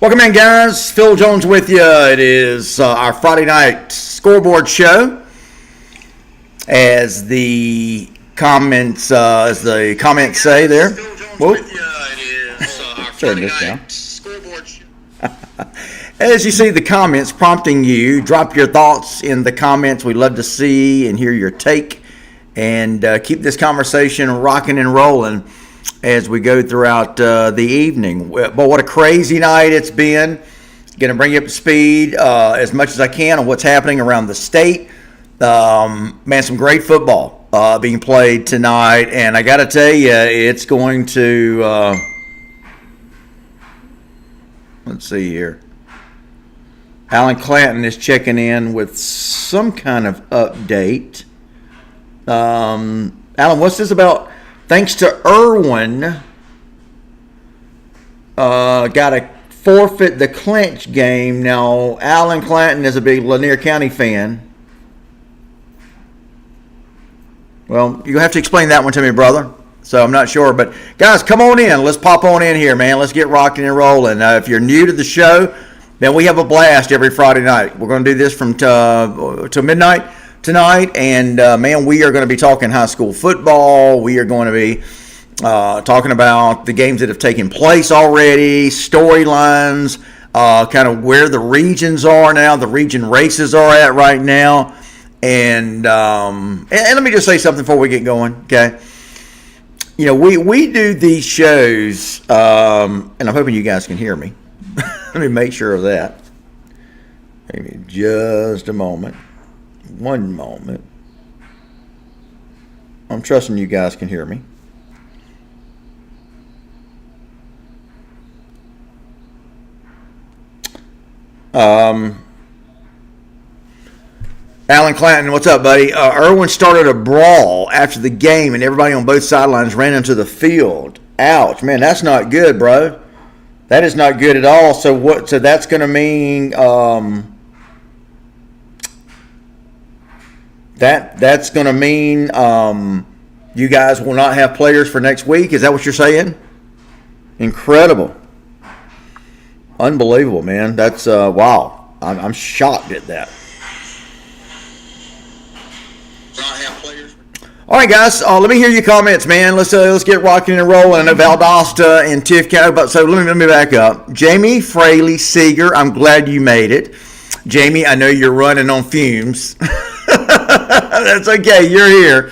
Welcome in, guys. Phil Jones with you. It is our Friday night scoreboard show. As the comments say there. Phil Jones with you. It is our Friday night scoreboard show. As you see the comments prompting you, drop your thoughts in the comments. We'd love to see and hear your take, and keep this conversation rocking and rolling as we go throughout the evening. But what a crazy night it's been. Going to bring you up to speed as much as I can on what's happening around the state. Man, some great football being played tonight, and I got to tell you, it's going to let's see here. Alan Clanton is checking in with some kind of update. Alan, what's this about? Thanks to Irwin, got to forfeit the clinch game. Now, Alan Clanton is a big Lanier County fan. Well, you have to explain that one to me, brother. So I'm not sure. But, guys, come on in. Let's pop on in here, man. Let's get rocking and rolling. If you're new to the show, then we have a blast every Friday night. We're going to do this from till midnight tonight, and man, we are going to be talking high school football. We are going to be talking about the games that have taken place already, storylines, kind of where the regions are now, the region races are at right now, and let me just say something before we get going, okay? You know, we do these shows, and I'm hoping you guys can hear me. Let me make sure of that. Maybe just a moment. One moment. I'm trusting you guys can hear me. Alan Clanton, what's up, buddy? Irwin started a brawl after the game, and everybody on both sidelines ran into the field. Ouch, man, that's not good, bro. That is not good at all. So what? So that's going to mean that's going to mean you guys will not have players for next week. Is that what you're saying? Incredible, unbelievable, man. That's wow. I'm shocked at that. Not have players. All right, guys. Let me hear your comments, man. Let's get rocking and rolling. I know Valdosta and Tiff County, but so let me back up. Jamie Fraley Seeger, I'm glad you made it. Jamie, I know you're running on fumes. That's okay. You're here.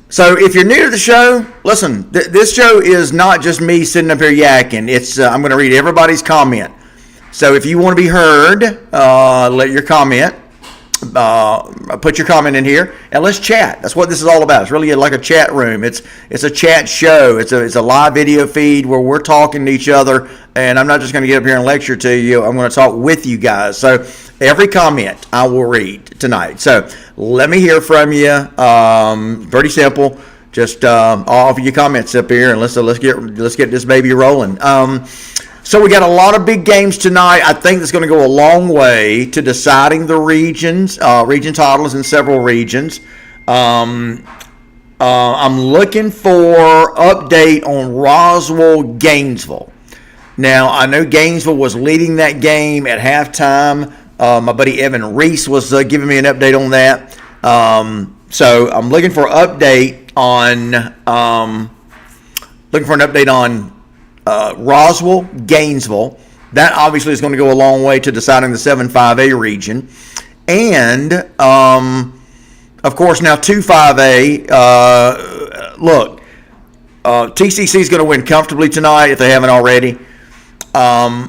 So if you're new to the show, listen. This show is not just me sitting up here yakking. It's I'm going to read everybody's comment. So if you want to be heard, let your comment. Put your comment in here and let's chat. That's what this is all about. It's really like a chat room. It's a chat show. It's a live video feed where we're talking to each other, and I'm not just going to get up here and lecture to you. I'm going to talk with you guys. So every comment I will read tonight. So let me hear from you. Pretty simple. Just offer your comments up here, and let's get this baby rolling. So we got a lot of big games tonight. I think that's going to go a long way to deciding the regions, region titles in several regions. I'm looking for update on Roswell-Gainesville. Now, I know Gainesville was leading that game at halftime. My buddy Evan Reese was giving me an update on that. So I'm looking for an update on Roswell, Gainesville. That obviously is going to go a long way to deciding the 7-5A region. And, of course, now 2-5A. Look, TCC is going to win comfortably tonight if they haven't already. I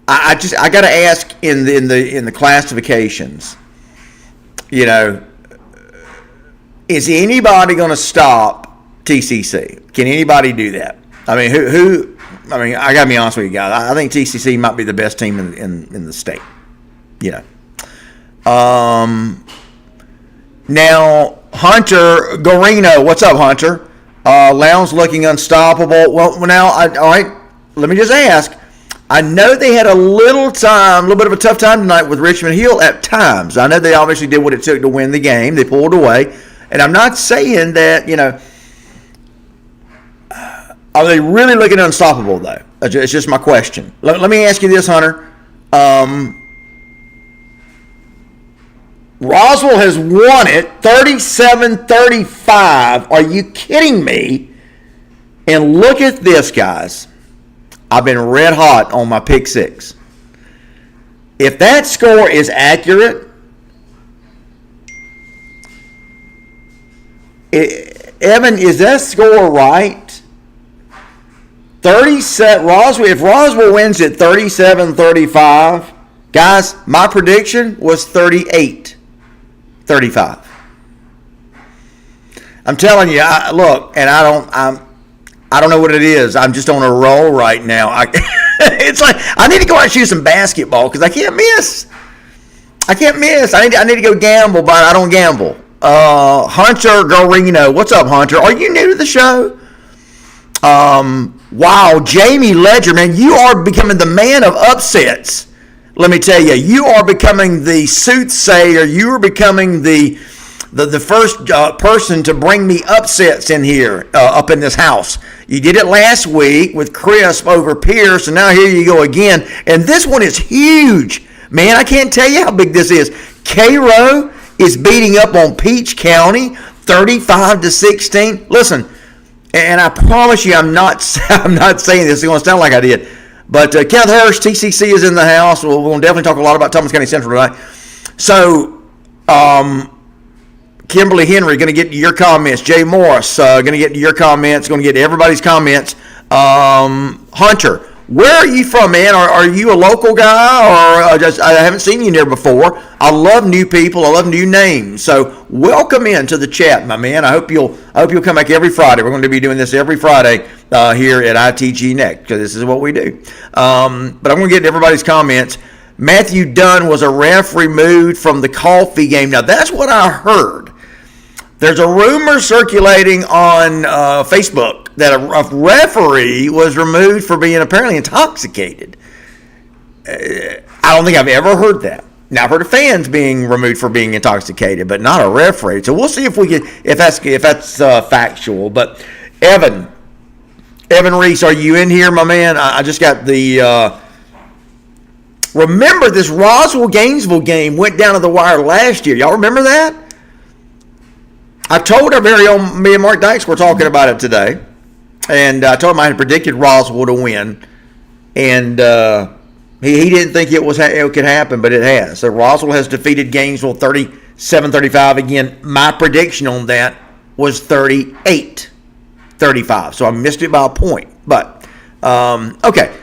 got to ask in the classifications, you know, is anybody going to stop TCC? Can anybody do that? I mean, who? I mean, I got to be honest with you guys. I think TCC might be the best team in the state. You know. Now, Hunter Garino. What's up, Hunter? Lowndes looking unstoppable. Well, now, all right, let me just ask. I know they had a little bit of a tough time tonight with Richmond Hill at times. I know they obviously did what it took to win the game. They pulled away. And I'm not saying that, you know, are they really looking unstoppable, though? It's just my question. Let me ask you this, Hunter. Roswell has won it 37-35. Are you kidding me? And look at this, guys. I've been red hot on my pick six. If that score is accurate, Evan, is that score right? 37 Roswell. If Roswell wins at 37-35, guys, my prediction was 38-35. I'm telling you, look, and I don't know what it is. I'm just on a roll right now. It's like I need to go out and shoot some basketball because I can't miss. I need to go gamble, but I don't gamble. Hunter Garino, what's up, Hunter? Are you new to the show? Wow, Jamie Ledger, man, you are becoming the man of upsets. Let me tell you, you are becoming the soothsayer. You are becoming the first person to bring me upsets in here, up in this house. You did it last week with Crisp over Pierce, and now here you go again. And this one is huge. Man, I can't tell you how big this is. Cairo is beating up on Peach County 35-16. Listen, and I promise you I'm not saying this. It's going to sound like I did. But Kenneth Hurst, TCC, is in the house. We're going to definitely talk a lot about Thomas County Central tonight. So, Kimberly Henry, going to get to your comments. Jay Morris, going to get to your comments. Going to get to everybody's comments. Hunter, where are you from, man? Are you a local guy, or I haven't seen you there before? I love new people. I love new names. So welcome into the chat, my man. I hope you'll come back every Friday. We're going to be doing this every Friday here at ITG Next because this is what we do. But I'm going to get to everybody's comments. Matthew Dunn was a ref removed from the coffee game. Now that's what I heard. There's a rumor circulating on Facebook that a referee was removed for being apparently intoxicated. I don't think I've ever heard that. Now I've heard of fans being removed for being intoxicated, but not a referee. So we'll see if that's factual. But Evan Reese, are you in here, my man? I just got the. Remember this Roswell-Gainesville game went down to the wire last year. Y'all remember that? I told our very own, me and Mark Dykes were talking about it today, and I told him I had predicted Roswell to win, and he didn't think it could happen, but it has. So Roswell has defeated Gainesville 37-35. Again, my prediction on that was 38-35, so I missed it by a point. But, okay.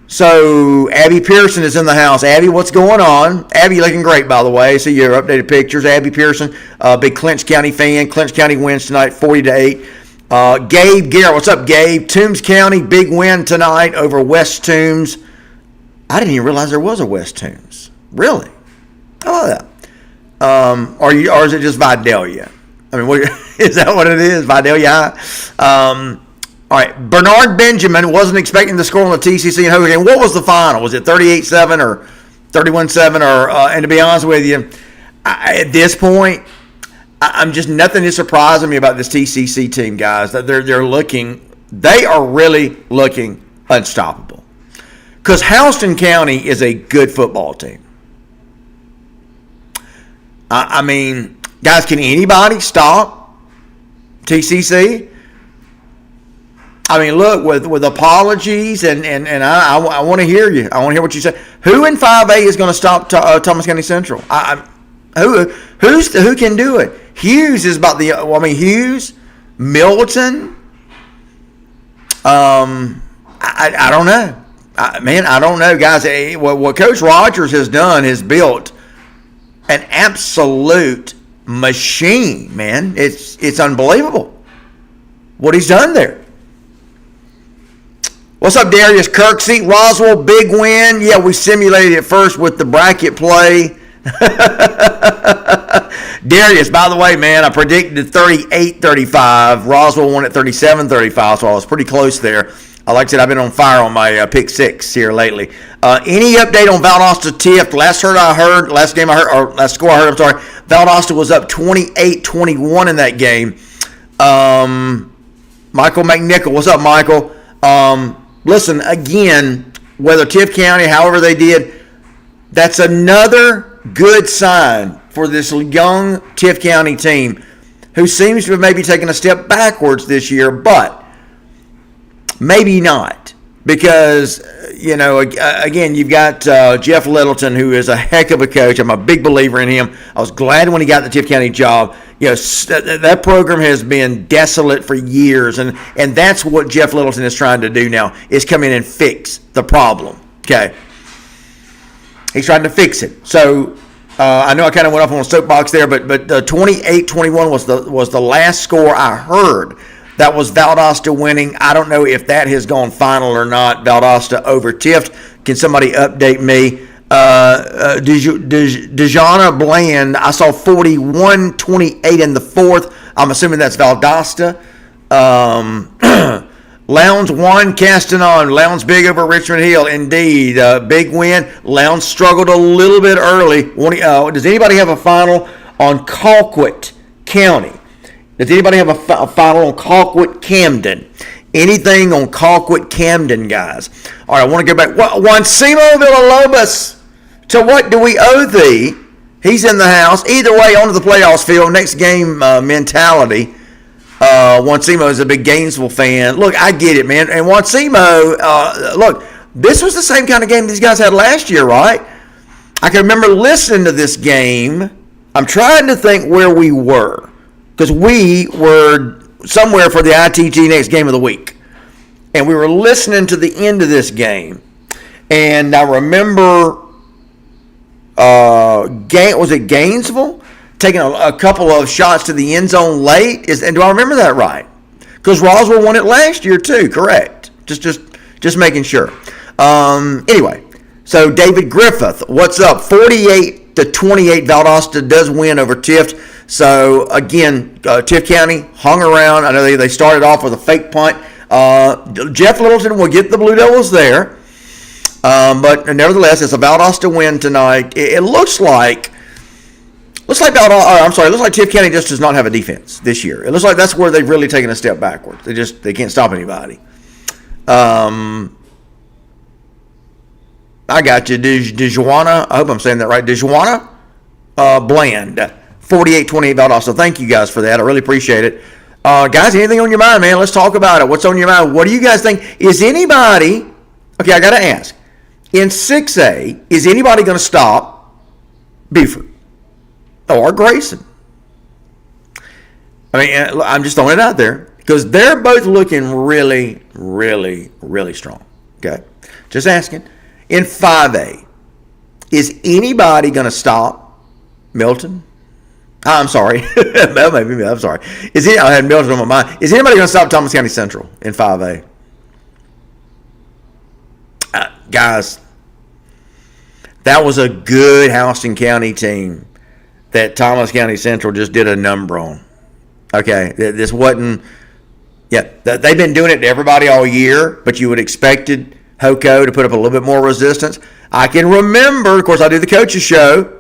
So, Abby Pearson is in the house. Abby, what's going on? Abby looking great, by the way. See your updated pictures. Abby Pearson, big Clinch County fan. Clinch County wins tonight, 40-8. Gabe Garrett, what's up, Gabe? Toombs County, big win tonight over West Toombs. I didn't even realize there was a West Toombs. Really? How about that? Or is it just Vidalia? I mean, is that what it is? Vidalia High? All right, Bernard Benjamin wasn't expecting to score on the TCC and Hogan game. What was the final? Was it 38-7 or 31-7? And to be honest with you, at this point, I'm just nothing is surprising me about this TCC team, guys. They are really looking unstoppable. Because Houston County is a good football team. I mean, guys, can anybody stop TCC? I mean, look, with apologies, and I want to hear you. I want to hear what you say. Who in 5A is going to stop Thomas County Central? Who can do it? Hughes is about the. Well, I mean, Hughes, Milton. I don't know. I don't know, guys. What Coach Rogers has done is built an absolute machine, man. It's unbelievable what he's done there. What's up, Darius Kirksey? Roswell, big win. Yeah, we simulated it first with the bracket play. Darius, by the way, man, I predicted 38-35. Roswell won at 37-35, so I was pretty close there. Like I said, I've been on fire on my pick six here lately. Any update on Valdosta Tift? Last score I heard, Valdosta was up 28-21 in that game. Michael McNichol, what's up, Michael? listen, again, whether Tift County, however they did, that's another good sign for this young Tift County team who seems to have maybe taken a step backwards this year, but maybe not. Because, again, you've got Jeff Littleton, who is a heck of a coach. I'm a big believer in him. I was glad when he got the Tift County job. That program has been desolate for years, and that's what Jeff Littleton is trying to do now, is come in and fix the problem. Okay? He's trying to fix it. So, I know I kind of went off on a soapbox there, but 28-21 was the last score I heard. That was Valdosta winning. I don't know if that has gone final or not. Valdosta over Tift. Can somebody update me? Dejana Bland, I saw 41-28 in the fourth. I'm assuming that's Valdosta. Lowndes won, Castanon. Lowndes big over Richmond Hill. Indeed. Big win. Lowndes struggled a little bit early. Does anybody have a final on Colquitt County? Does anybody have a final on Colquitt Camden? Anything on Colquitt Camden, guys? All right, I want to go back. Juancimo Villalobos, to what do we owe thee? He's in the house. Either way, on to the playoffs field. Next game mentality. Juancimo is a big Gainesville fan. Look, I get it, man. And Juancimo, look, this was the same kind of game these guys had last year, right? I can remember listening to this game. I'm trying to think where we were. Because we were somewhere for the ITG next game of the week. And we were listening to the end of this game. And I remember, was it Gainesville? Taking a couple of shots to the end zone late. And do I remember that right? Because Roswell won it last year too, correct? Just making sure. Anyway, so David Griffith, what's up? 48-28, Valdosta does win over Tift. So, again, Tift County hung around. I know they started off with a fake punt. Jeff Littleton will get the Blue Devils there. But nevertheless, it's a Valdosta win tonight. It looks like Tift County just does not have a defense this year. It looks like that's where they've really taken a step backwards. They can't stop anybody. I got you. Dejuana, I hope I'm saying that right. Dejuana Bland. 48-28 Valdosta. Thank you guys for that. I really appreciate it. Guys, anything on your mind, man? Let's talk about it. What's on your mind? What do you guys think? Is anybody, okay, I got to ask. In 6A, is anybody going to stop Buford or Grayson? I mean, I'm just throwing it out there because they're both looking really, really, really strong. Okay? Just asking. In 5A, is anybody going to stop Milton? I'm sorry. That may be me. I'm sorry. I had Milton on my mind. Is anybody going to stop Thomas County Central in 5A? Guys, that was a good Houston County team that Thomas County Central just did a number on. Okay, this wasn't. Yeah, they've been doing it to everybody all year, but you would expected Hoco to put up a little bit more resistance. I can remember, of course, I do the coaches show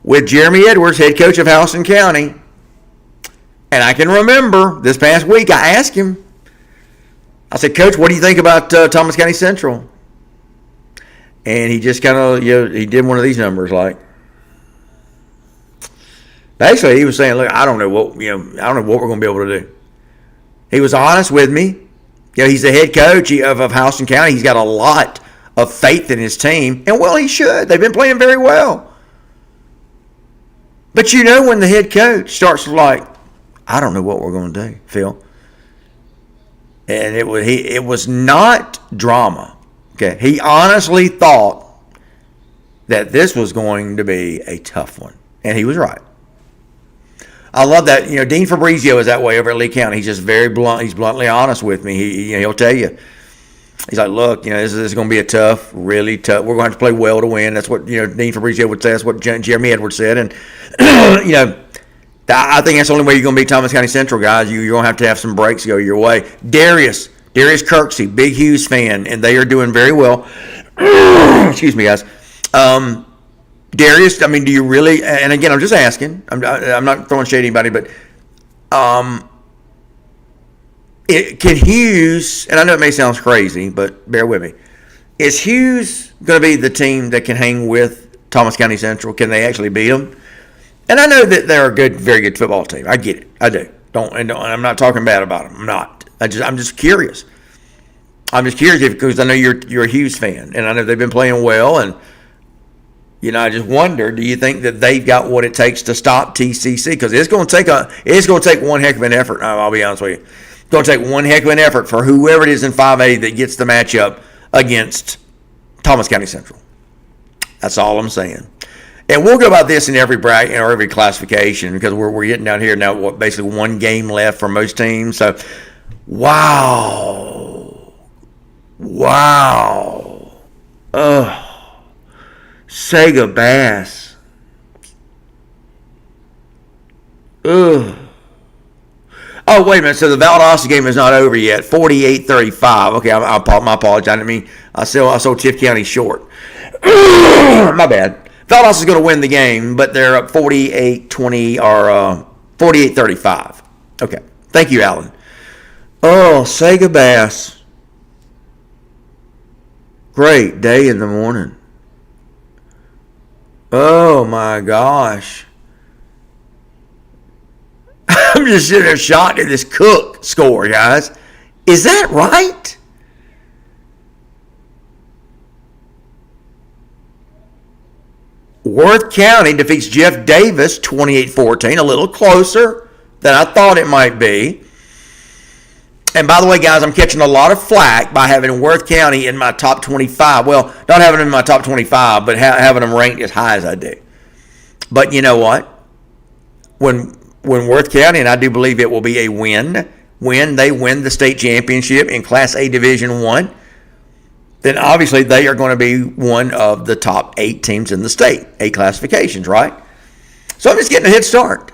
with Jeremy Edwards, head coach of Houston County. And I can remember this past week, I asked him, I said, Coach, what do you think about Thomas County Central? And he just kind of, he did one of these numbers like. Basically, he was saying, look, I don't know what we're going to be able to do. He was honest with me. He's the head coach of Houston County. He's got a lot of faith in his team. And, well, he should. They've been playing very well. But when the head coach starts like, I don't know what we're going to do, Phil. And it was not drama. Okay, he honestly thought that this was going to be a tough one, and he was right. I love that. Dean Fabrizio is that way over at Lee County. He's just very blunt. He's bluntly honest with me. He'll tell you. He's like, look, this is going to be a tough, really tough. We're going to have to play well to win. That's what Dean Fabrizio would say. That's what Jeremy Edwards said. And I think that's the only way you're going to beat Thomas County Central, guys. You're going to have some breaks go your way. Darius Kirksey, big Hughes fan, and they are doing very well. Excuse me, guys. Darius, I mean, do you really? And again, I'm just asking. I'm not throwing shade at anybody, but Can Hughes, and I know it may sound crazy, but bear with me, is Hughes going to be the team that can hang with Thomas County Central? Can they actually beat them? And I know that they're a good, very good football team. I get it. I do. I'm not talking bad about them. I'm not. I'm just curious. I'm just curious because I know you're a Hughes fan, and I know they've been playing well. And I just wonder, do you think that they've got what it takes to stop TCC? Because it's going to take one heck of an effort. I'll be honest with you. It's going to take one heck of an effort for whoever it is in 5A that gets the matchup against Thomas County Central. That's all I'm saying. And we'll go about this in every bracket or every classification because we're getting down here now. Basically one game left for most teams. So, wow. Sega Bass. Ugh. Oh, wait a minute. So the Valdosta game is not over yet. 48-35. Okay, my apologies. I didn't mean I sold Tift County short. My bad. Valdosta is going to win the game, but they're up 48-20 or 48-35. Okay. Thank you, Alan. Oh, Sega Bass. Great day in the morning. Oh, my gosh. I'm just sitting there shocked at this Cook score, guys. Is that right? Worth County defeats Jeff Davis 28-14, a little closer than I thought it might be. And by the way, guys, I'm catching a lot of flack by having Worth County in my top 25. Well, not having them in my top 25, but having them ranked as high as I do. But you know what? When Worth County, and I do believe it will be a win, when they win the state championship in Class A Division I, then obviously they are going to be one of the top 8 teams in the state, 8 classifications, right? So I'm just getting a head start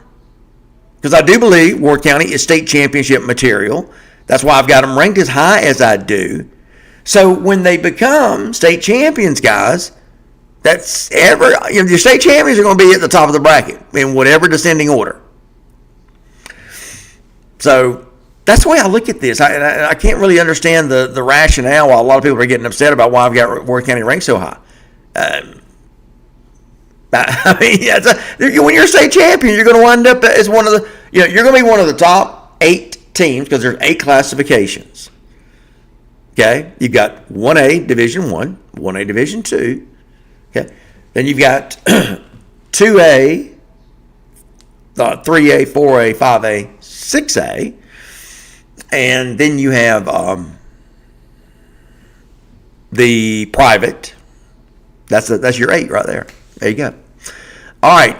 because I do believe Worth County is state championship material. That's why I've got them ranked as high as I do. So when they become state champions, guys, your state champions are going to be at the top of the bracket in whatever descending order. So that's the way I look at this. I can't really understand the rationale why a lot of people are getting upset about why I've got Worth County ranked so high. I mean, when you're a state champion, you're going to wind up as one of the, you're going to be one of the top 8 teams because there's 8 classifications. Okay, you've got 1A Division 1, 1A Division 2. Okay, then you've got 2A, 3A, 4A, 5A, 6A, and then you have the private. That's your 8 right there. There you go. All right.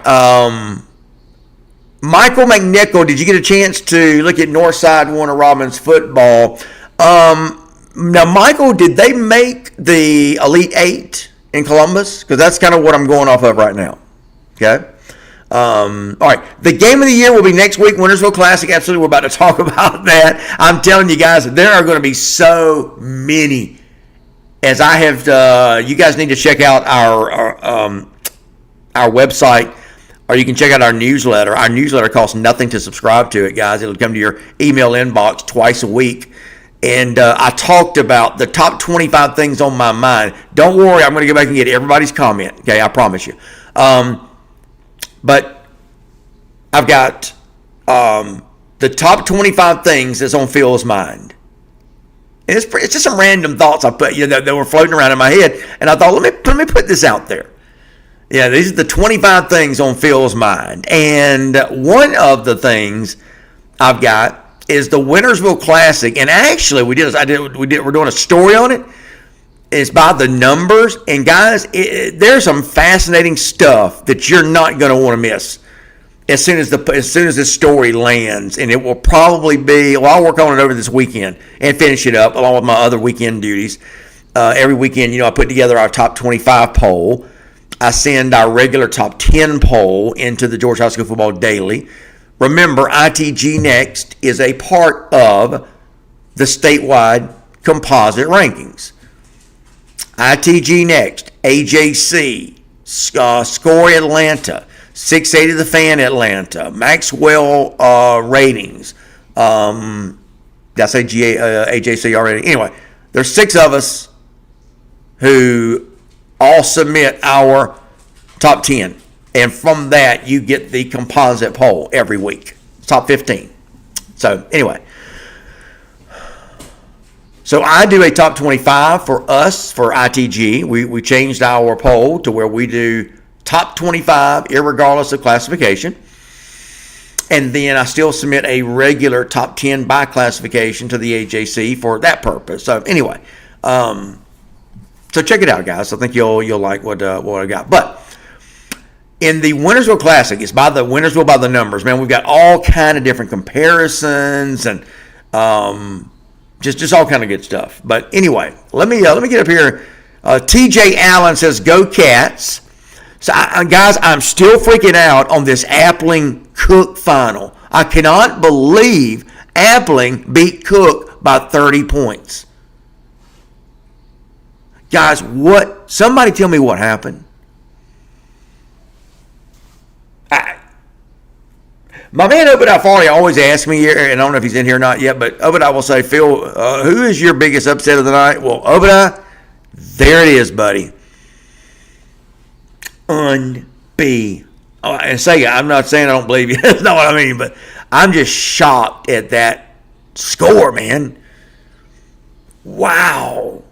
Michael McNichol, did you get a chance to look at Northside Warner Robins football? Now, Michael, did they make the Elite 8 in Columbus? Because that's kind of what I'm going off of right now. Okay. All right. The game of the year will be next week, Wintersville Classic. Absolutely. We're about to talk about that. I'm telling you guys, there are going to be so many. As I have, you guys need to check out our website, or you can check out our newsletter. Our newsletter costs nothing to subscribe to it, guys. It'll come to your email inbox twice a week. And I talked about the top 25 things on my mind. Don't worry, I'm going to go back and get everybody's comment. Okay, I promise you. But I've got the top 25 things that's on Phil's mind. And it's just some random thoughts I put, that were floating around in my head. And I thought, let me put this out there. Yeah, these are the 25 things on Phil's mind. And one of the things I've got is the Wintersville Classic. And actually, we're doing a story on it. It's by the numbers. And guys, there's some fascinating stuff that you're not going to want to miss as soon as this story lands. And it will probably be, I'll work on it over this weekend and finish it up along with my other weekend duties. Every weekend, I put together our top 25 poll. I send our regular top 10 poll into the Georgia High School Football Daily. Remember, ITG Next is a part of the statewide composite rankings. ITG Next, AJC, Score Atlanta, 680 The Fan Atlanta, Maxwell ratings, Did I say AJC already? Anyway, there's 6 of us who all submit our top 10. And from that, you get the composite poll every week. Top 15. So, anyway. So, I do a top 25 for us, for ITG. We changed our poll to where we do top 25, irregardless of classification. And then I still submit a regular top 10 by classification to the AJC for that purpose. So, anyway. So check it out, guys. I think you'll like what I got. But in the Wintersville Classic, it's by the Wintersville by the numbers. Man, we've got all kind of different comparisons and just all kind of good stuff. But anyway, let me get up here. TJ Allen says, "Go Cats!" So guys, I'm still freaking out on this Appling Cook final. I cannot believe Appling beat Cook by 30 points. Guys, somebody tell me what happened. My man Obadiah Farley always asks me here, and I don't know if he's in here or not yet, but Obadiah will say, Phil, who is your biggest upset of the night? Well, Obadiah, there it is, buddy. And say, I'm not saying I don't believe you. That's not what I mean, but I'm just shocked at that score, man. Wow.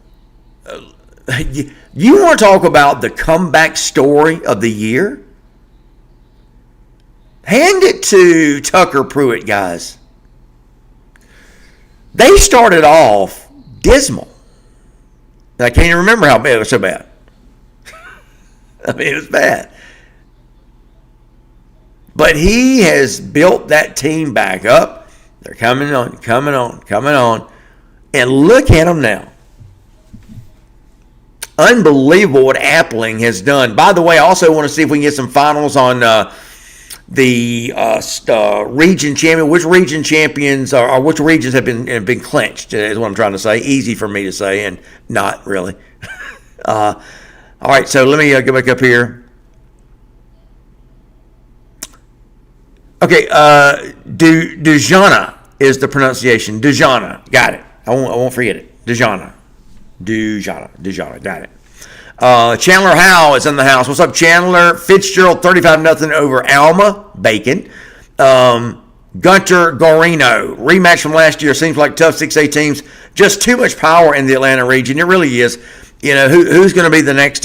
You want to talk about the comeback story of the year? Hand it to Tucker Pruitt, guys. They started off dismal. I can't even remember how bad it was so bad. I mean, it was bad. But he has built that team back up. They're coming on. And look at them now. Unbelievable what Appling has done. By the way, I also want to see if we can get some finals on the region champion. Which region champions or which regions have been clinched is what I'm trying to say. Easy for me to say and not really. All right, so let me go back up here. Okay, Dujana is the pronunciation. Dujana, got it. I won't forget it. Dujana, got it. Chandler Howe is in the house. What's up, Chandler? Fitzgerald 35-0 over Alma Bacon. Gunter Gorino, rematch from last year. Seems like tough 6A teams. Just too much power in the Atlanta region. It really is. You know, who's going to be the next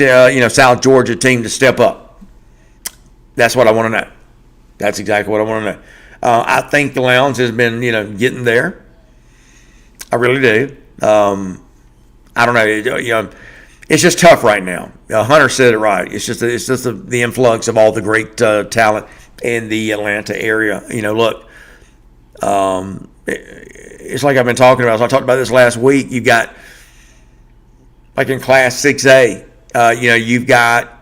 South Georgia team to step up? That's what I want to know. That's exactly what I want to know. I think the Lowndes has been getting there. I really do. I don't know. It's just tough right now. Hunter said it right. It's just the influx of all the great talent in the Atlanta area. Look, it's like I've been talking about. So I talked about this last week. You've got, like in Class 6A, you've got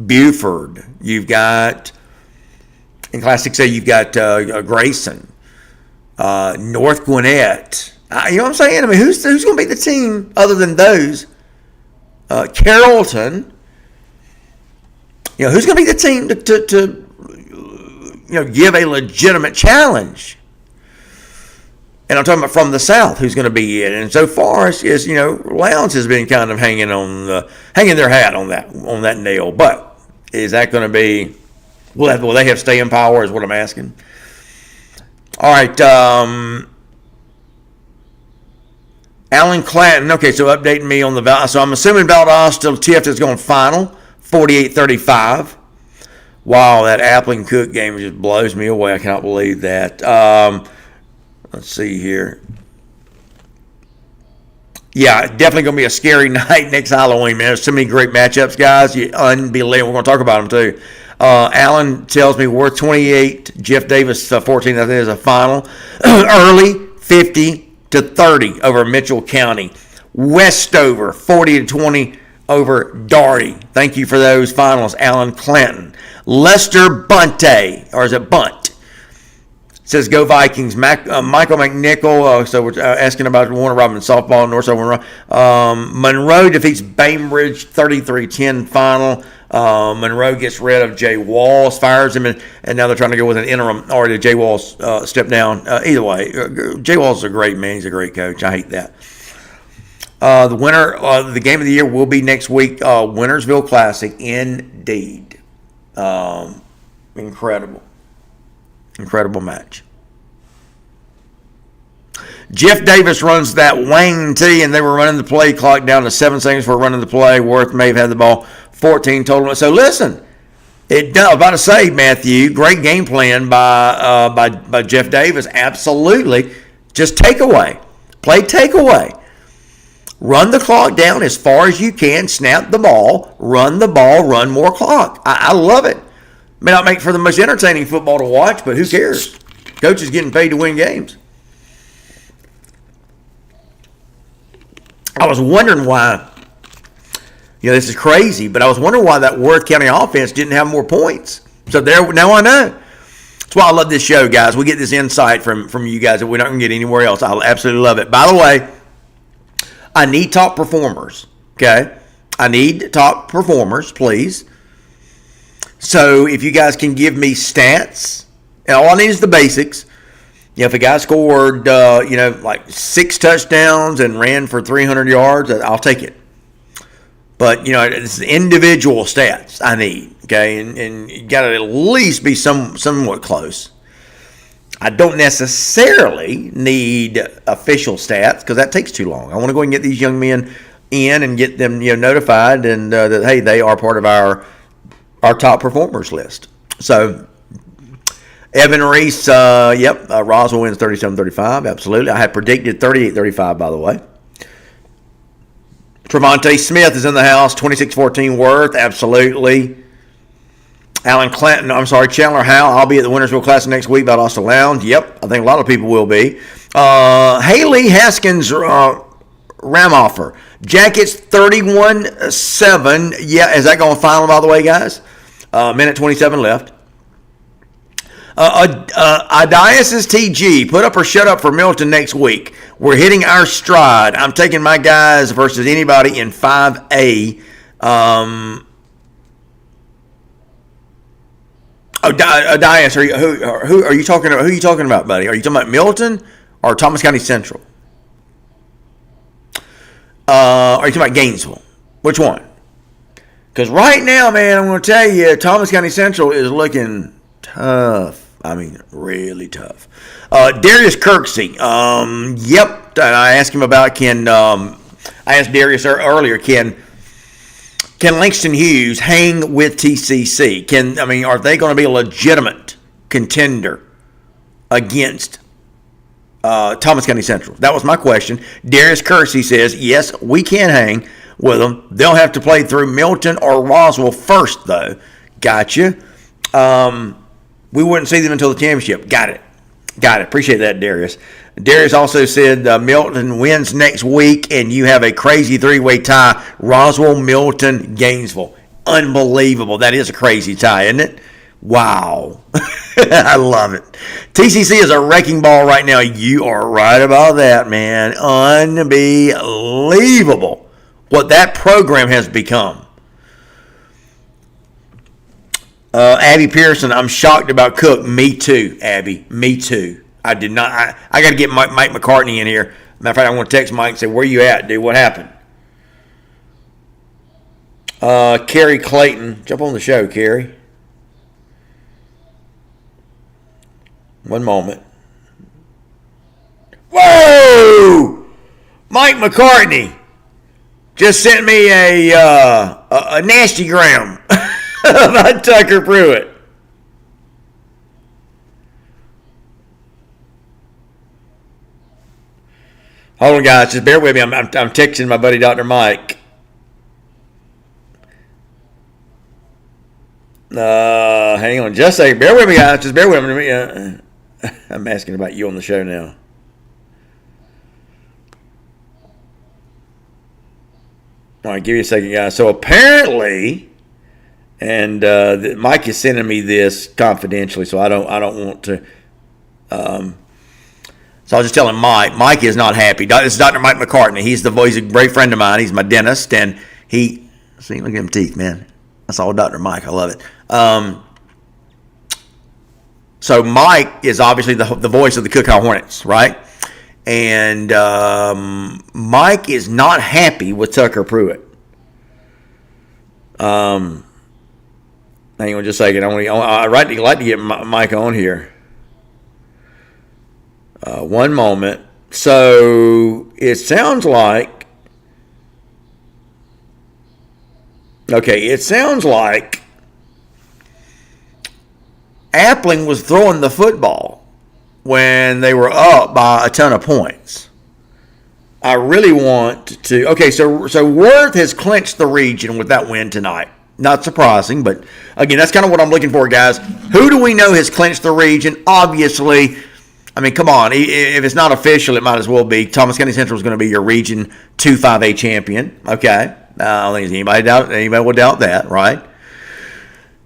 Buford. You've got, in Class 6A, you've got Grayson, North Gwinnett. You know what I'm saying? I mean, who's going to be the team other than those? Carrollton. Who's going to be the team to give a legitimate challenge? And I'm talking about from the South, who's going to be it. And so far as Lowndes has been kind of hanging their hat on that nail. But is that going to be? Will they have staying power? Is what I'm asking. All right. Alan Clanton. Okay, so updating me on the so I'm assuming Valdosta TF is going final 48-35. Wow, that Appling Cook game just blows me away. I cannot believe that. Let's see here. Yeah, definitely going to be a scary night next Halloween, man. There's so many great matchups, guys. Unbelievable. We're going to talk about them, too. Alan tells me Worth 28, Jeff Davis 14. I think is a final. Early 50-30 over Mitchell County. Westover 40-20 over Daugherty. Thank you for those finals, Alan Clanton. Lester Bunte, or is it Bunt? Says go Vikings. Michael McNichol. So we're asking about Warner Robin softball. North Monroe defeats Bainbridge 33-10 final. Monroe gets rid of Jay Walls, fires him, and now they're trying to go with an interim, or did Jay Walls step down? Either way, Jay Walls is a great man. He's a great coach. I hate that. The winner, the game of the year will be next week. Wintersville Classic, indeed. Incredible match. Jeff Davis runs that Wayne T, and they were running the play clock down to 7 seconds for running the play. Worth may have had the ball 14 total. So listen, I was about to say, Matthew, great game plan by Jeff Davis. Absolutely. Just takeaway. Play takeaway. Run the clock down as far as you can. Snap the ball. Run the ball. Run more clock. I love it. May not make for the most entertaining football to watch, but who cares? Coach is getting paid to win games. I was wondering why, this is crazy, but I was wondering why that Worth County offense didn't have more points. So now I know. That's why I love this show, guys. We get this insight from you guys that we're not going to get anywhere else. I absolutely love it. By the way, I need top performers, okay? I need top performers, please. So if you guys can give me stats, and all I need is the basics. If a guy scored, like 6 touchdowns and ran for 300 yards, I'll take it. But, it's individual stats I need, okay? And you got to at least be somewhat close. I don't necessarily need official stats because that takes too long. I want to go and get these young men in and get them, notified and that, hey, they are part of our top performers list. So, Evan Reese, Roswell wins 37-35, absolutely. I had predicted 38-35, by the way. Trevonte Smith is in the house, 26-14 Worth, absolutely. Chandler Howell, I'll be at the Wintersville Classic next week by Austin Lounge. Yep, I think a lot of people will be. Haley Haskins Ramoffer, Jackets 31-7. Yeah, is that going final, by the way, guys? Minute 27 left. Adias' TG, put up or shut up for Milton next week. We're hitting our stride. I'm taking my guys versus anybody in 5A. Adias, who are you talking about? Who are you talking about, buddy? Are you talking about Milton or Thomas County Central? Are you talking about Gainesville? Which one? Because right now, man, I'm going to tell you, Thomas County Central is looking tough. I mean, really tough. Darius Kirksey. Yep. I asked him about I asked Darius earlier, can Langston Hughes hang with TCC? Are they going to be a legitimate contender against Thomas County Central? That was my question. Darius Kersey says, yes, we can hang with them. They'll have to play through Milton or Roswell first, though. Gotcha. We wouldn't see them until the championship. Got it. Appreciate that, Darius. Darius also said Milton wins next week, and you have a crazy 3-way tie. Roswell, Milton, Gainesville. Unbelievable. That is a crazy tie, isn't it? Wow. I love it. TCC is a wrecking ball right now. You are right about that, man. Unbelievable what that program has become. Abby Pearson, I'm shocked about Cook. Me too, Abby. Me too. I did not. I got to get Mike McCartney in here. Matter of fact, I want to text Mike and say, where you at, dude? What happened? Kerry Clayton. Jump on the show, Kerry. One moment. Whoa! Mike McCartney just sent me a nasty gram about Tucker Pruitt. Hold on, guys. Just bear with me. I'm texting my buddy Dr. Mike. Hang on just a second. Bear with me, guys. Just bear with me. I'm asking about you on the show now. All right, give me a second, guys. So apparently, and Mike is sending me this confidentially, so I don't want to. So I was just telling Mike. Mike is not happy. This is Dr. Mike McCartney. He's a great friend of mine. He's my dentist, and look at him teeth, man. I saw Dr. Mike. I love it. So Mike is obviously the voice of the Cookhouse Hornets, right? And Mike is not happy with Tucker Pruitt. Hang on just a second. I'd like to get Mike on here. One moment. So it sounds like. Okay, it sounds like Appling was throwing the football when they were up by a ton of points. I really want to. Okay, so Worth has clinched the region with that win tonight. Not surprising, but again, that's kind of what I'm looking for, guys. Who do we know has clinched the region? Obviously, I mean, come on. If it's not official, it might as well be. Thomas County Central is going to be your Region 2 5A champion. Okay. I don't think anybody would doubt that, right?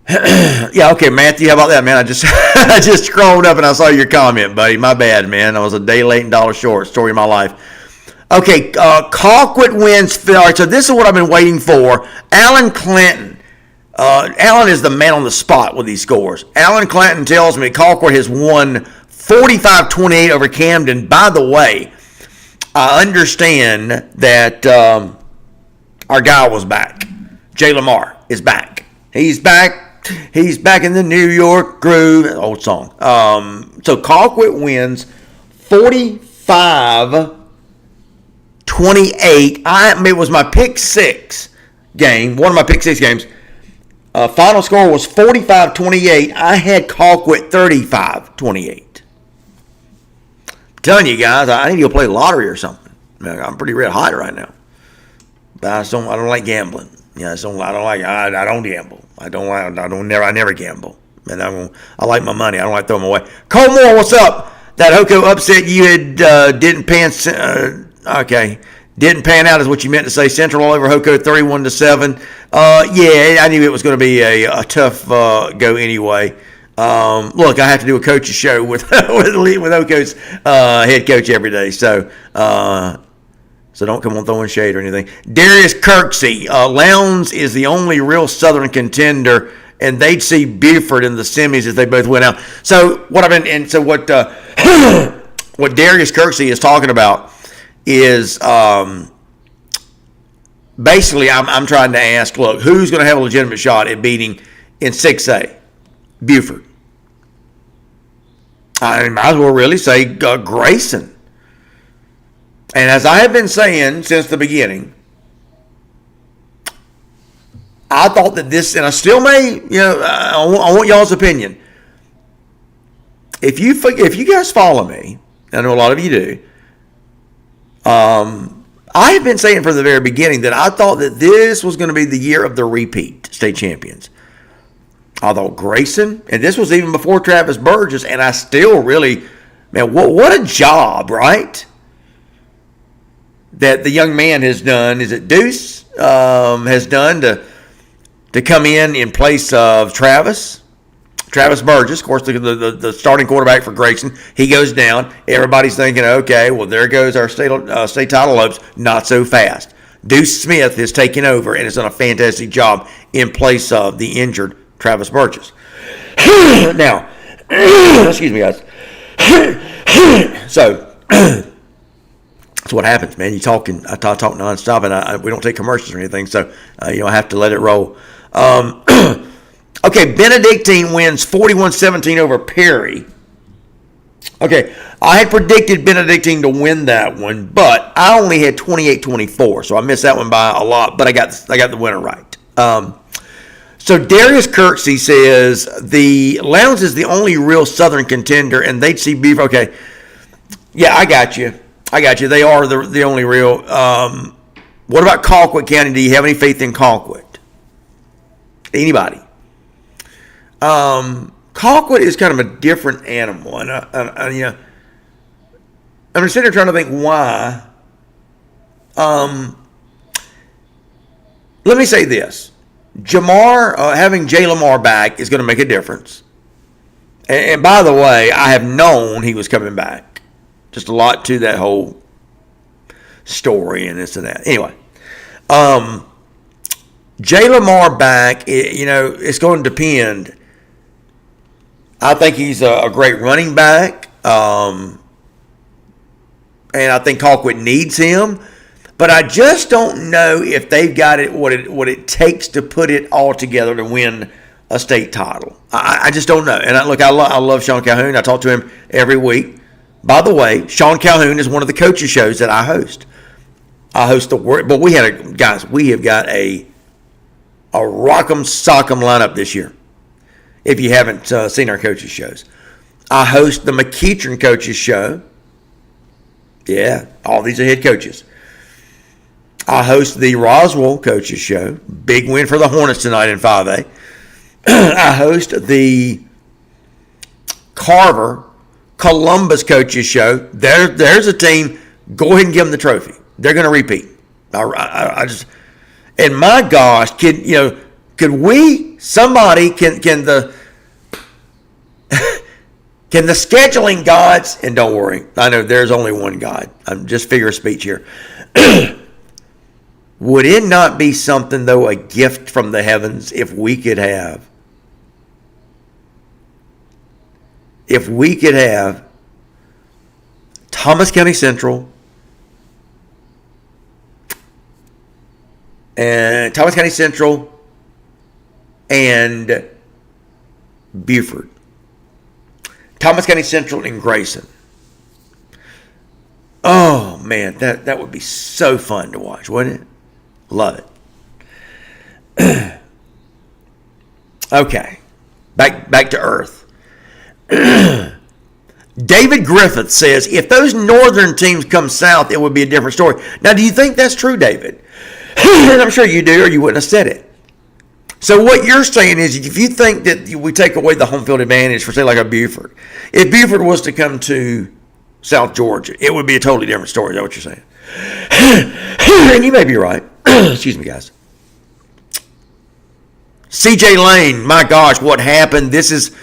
Yeah, okay, Matthew, how about that, man? I just scrolled up and I saw your comment, buddy. My bad, man. I was a day late and dollar short. Story of my life. Okay, Colquitt wins. All right, so this is what I've been waiting for. Alan Clinton. Alan is the man on the spot with these scores. Alan Clinton tells me Colquitt has won 45-28 over Camden. By the way, I understand that our guy was back. Jay Lamar is back. He's back. He's back in the New York groove. Old song. So Colquitt wins 45-28. It was my pick six game. One of my pick six games. Final score was 45-28. I had Colquitt 35-28. Telling you guys, I need to go play the lottery or something. I'm pretty red hot right now. But I don't like gambling. Yeah, I don't gamble. I never gamble. And I like my money. I don't like throwing them away. Cole Moore, what's up? That Hoko upset you had didn't pan out is what you meant to say. Central all over Hoko 31-7. Yeah, I knew it was going to be a tough go anyway. Look, I have to do a coach's show with Hoko's head coach every day, so don't come on throwing shade or anything. Darius Kirksey, Lowndes is the only real Southern contender, and they'd see Buford in the semis if they both went out. So what what Darius Kirksey is talking about is basically I'm trying to ask, look, who's going to have a legitimate shot at beating in 6A? Buford. I might as well really say Grayson. And as I have been saying since the beginning, I thought that this, and I still may, I want y'all's opinion. If you guys follow me, I know a lot of you do, I have been saying from the very beginning that I thought that this was going to be the year of the repeat state champions. I thought Grayson, and this was even before Travis Burgess, and I still really, man, what a job, right? That the young man has done. Is it Deuce has done to come in place of Travis Burgess, of course, the starting quarterback for Grayson. He goes down. Everybody's thinking, okay, well, there goes our state title hopes. Not so fast. Deuce Smith is taking over and has done a fantastic job in place of the injured Travis Burgess. Now, excuse me, guys. So that's what happens, man. I talk nonstop, and we don't take commercials or anything, so I have to let it roll. Okay, Benedictine wins 41-17 over Perry. Okay, I had predicted Benedictine to win that one, but I only had 28-24, so I missed that one by a lot, but I got the winner right. So Darius Kirksey says the Lowndes is the only real Southern contender, and they'd see Beaver. Okay, yeah, I got you. They are the only real. What about Colquitt County? Do you have any faith in Colquitt? Anybody? Colquitt is kind of a different animal, and I'm sitting there trying to think why. Let me say this. Having Jay Lamar back is going to make a difference. And by the way, I have known he was coming back. Just a lot to that whole story and this and that. Anyway, Jay Lamar back, it's going to depend. I think he's a great running back. And I think Colquitt needs him. But I just don't know if they've got what it takes to put it all together to win a state title. I just don't know. And I love Sean Calhoun. I talk to him every week. By the way, Sean Calhoun is one of the coaches shows that I host. I host the word, but we have got a rock'em sock'em lineup this year. If you haven't seen our coaches shows, I host the McEachern coaches show. Yeah, all these are head coaches. I host the Roswell coaches show. Big win for the Hornets tonight in 5A. I host the Carver Columbus coaches show. There's a team. Go ahead and give them the trophy. They're going to repeat. I just, and my gosh, could we, somebody, can the can the scheduling gods, and don't worry, I know there's only one God. I'm just figure of speech here. Would it not be something, though, a gift from the heavens if we could have Thomas County Central and Buford, Thomas County Central and Grayson. Oh man, that would be so fun to watch, wouldn't it? Love it. Okay, back to earth. David Griffith says, if those northern teams come south, it would be a different story. Now, do you think that's true, David? And I'm sure you do, or you wouldn't have said it. So what you're saying is, if you think that we take away the home field advantage for, say, like a Buford, if Buford was to come to South Georgia, it would be a totally different story. Is that what you're saying? And you may be right. Excuse me, guys. CJ Lane, my gosh, what happened? This is,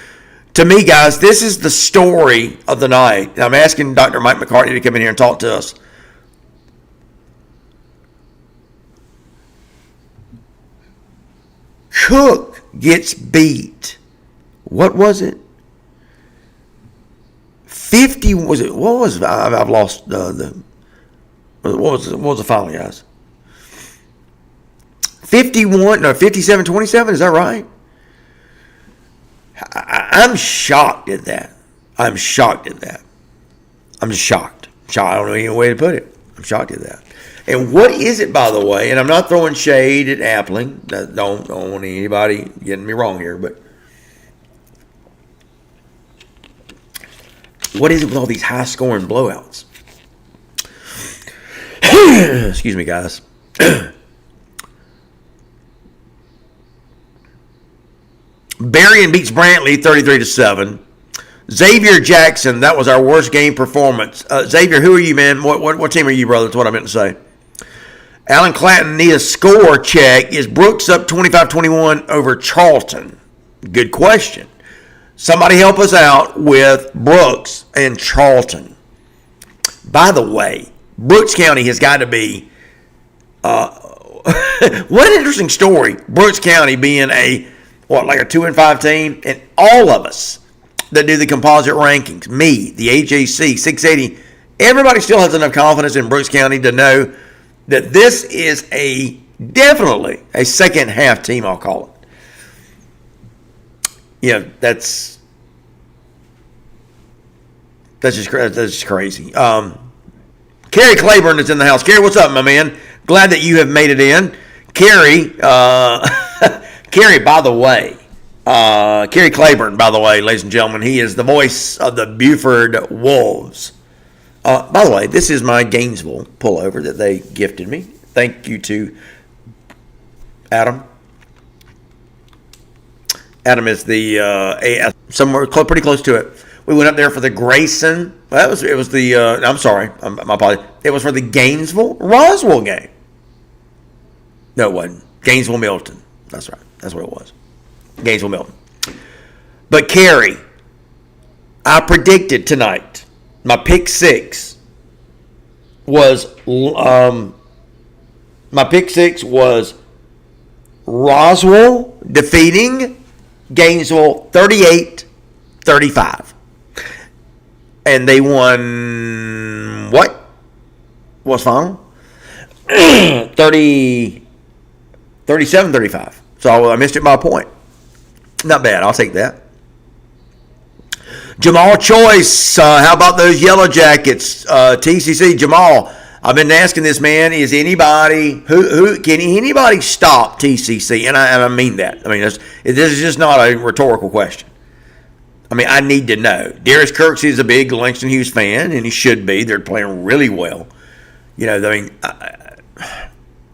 to me, guys, this is the story of the night. And I'm asking Dr. Mike McCartney to come in here and talk to us. Cook gets beat. What was it? 50, was it? What was it? I've lost what was the final, guys? 57-27, is that right? I'm shocked at that. I'm just shocked. I don't know any way to put it. I'm shocked at that. And what is it, by the way? And I'm not throwing shade at Appling. Don't want anybody getting me wrong here, but what is it with all these high-scoring blowouts? Excuse me, guys. Berrien beats Brantley 33-7. Xavier Jackson, that was our worst game performance. Xavier, who are you, man? What team are you, brother? That's what I meant to say. Alan Clanton needs a score check. Is Brooks up 25-21 over Charlton? Good question. Somebody help us out with Brooks and Charlton. By the way, Brooks County has got to be what an interesting story. Brooks County being like a 2-5 team, and all of us that do the composite rankings, me, the AJC, 680, everybody still has enough confidence in Brooks County to know that this is definitely a second half team, I'll call it. That's just crazy. Kerry Claiborne is in the house. Kerry, what's up, my man? Glad that you have made it in. Kerry, Kerry, by the way, Kerry Claiborne, by the way, ladies and gentlemen, he is the voice of the Buford Wolves. By the way, this is my Gainesville pullover that they gifted me. Thank you to Adam. Adam is the somewhere pretty close to it. We went up there for the Grayson. Well, it was the. I'm sorry, my apologies. It was for the Gainesville Roswell game. No, it wasn't. Gainesville Milton. That's right. That's what it was. Gainesville Milton. But Kerry, I predicted tonight. My pick six was Roswell defeating Gainesville 38-35. And they won what? What's final? 37-35. So I missed it by a point. Not bad. I'll take that. Jamal Choice. How about those Yellow Jackets? TCC. Jamal, I've been asking this man, is anybody, who can anybody stop TCC? And I mean that. I mean, this is just not a rhetorical question. I mean, I need to know. Darius Kirksey is a big Langston Hughes fan, and he should be. They're playing really well. You know, I mean,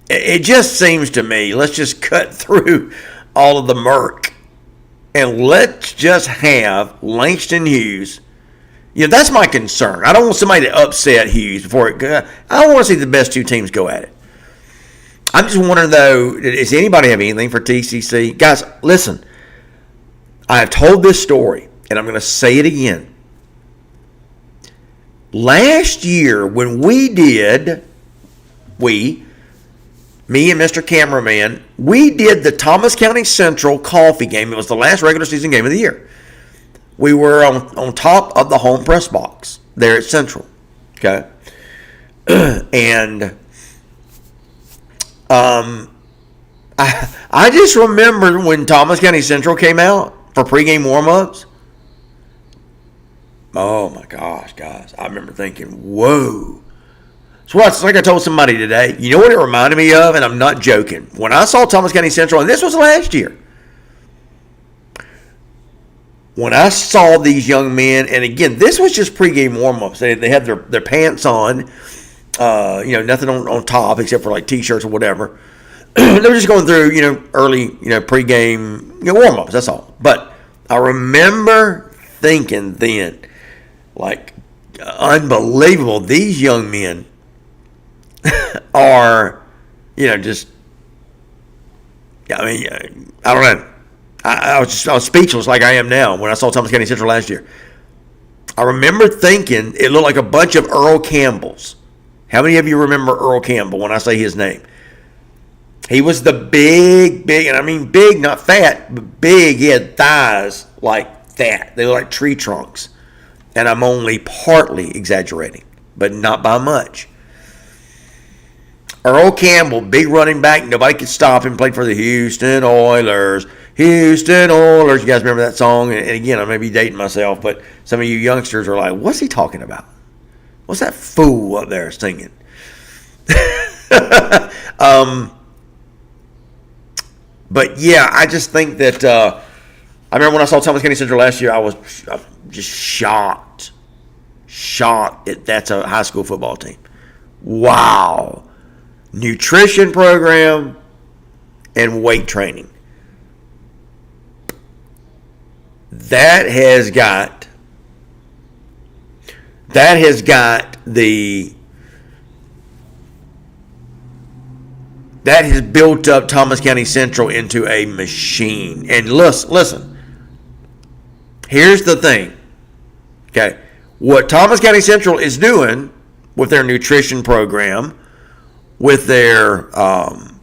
it just seems to me, let's just cut through all of the murk, and let's just have Langston Hughes. You know, that's my concern. I don't want somebody to upset Hughes before it goes. I don't want to see the best two teams go at it. I'm just wondering, though, does anybody have anything for TCC? Guys, listen. I have told this story, and I'm going to say it again. Last year, when me and Mr. Cameraman, we did the Thomas County Central Coffee game. It was the last regular season game of the year. We were on top of the home press box there at Central. Okay. And I just remember when Thomas County Central came out for pregame warm-ups. Oh, my gosh, guys. I remember thinking, whoa. So it's like I told somebody today, you know what it reminded me of? And I'm not joking. When I saw Thomas County Central, and this was last year, when I saw these young men, and again, this was just pregame warm-ups. They had their pants on, nothing on top except for like T-shirts or whatever. They were just going through, early, pregame warm-ups, that's all. But I remember thinking then, like, unbelievable, these young men are, I don't know. I was speechless like I am now when I saw Thomas County Central last year. I remember thinking it looked like a bunch of Earl Campbells. How many of you remember Earl Campbell when I say his name? He was the big, and I mean big, not fat, but big. He had thighs like that. They were like tree trunks. And I'm only partly exaggerating, but not by much. Earl Campbell, big running back. Nobody could stop him. Played for the Houston Oilers. Houston Oilers. You guys remember that song? And again, I may be dating myself, but some of you youngsters are like, what's he talking about? What's that fool up there singing? But yeah, I just think that I remember when I saw Thomas County Central last year, I was just shocked that that's a high school football team. Wow. Nutrition program and weight training. That has built up Thomas County Central into a machine. And listen. Here's the thing. Okay. What Thomas County Central is doing with their nutrition program, with their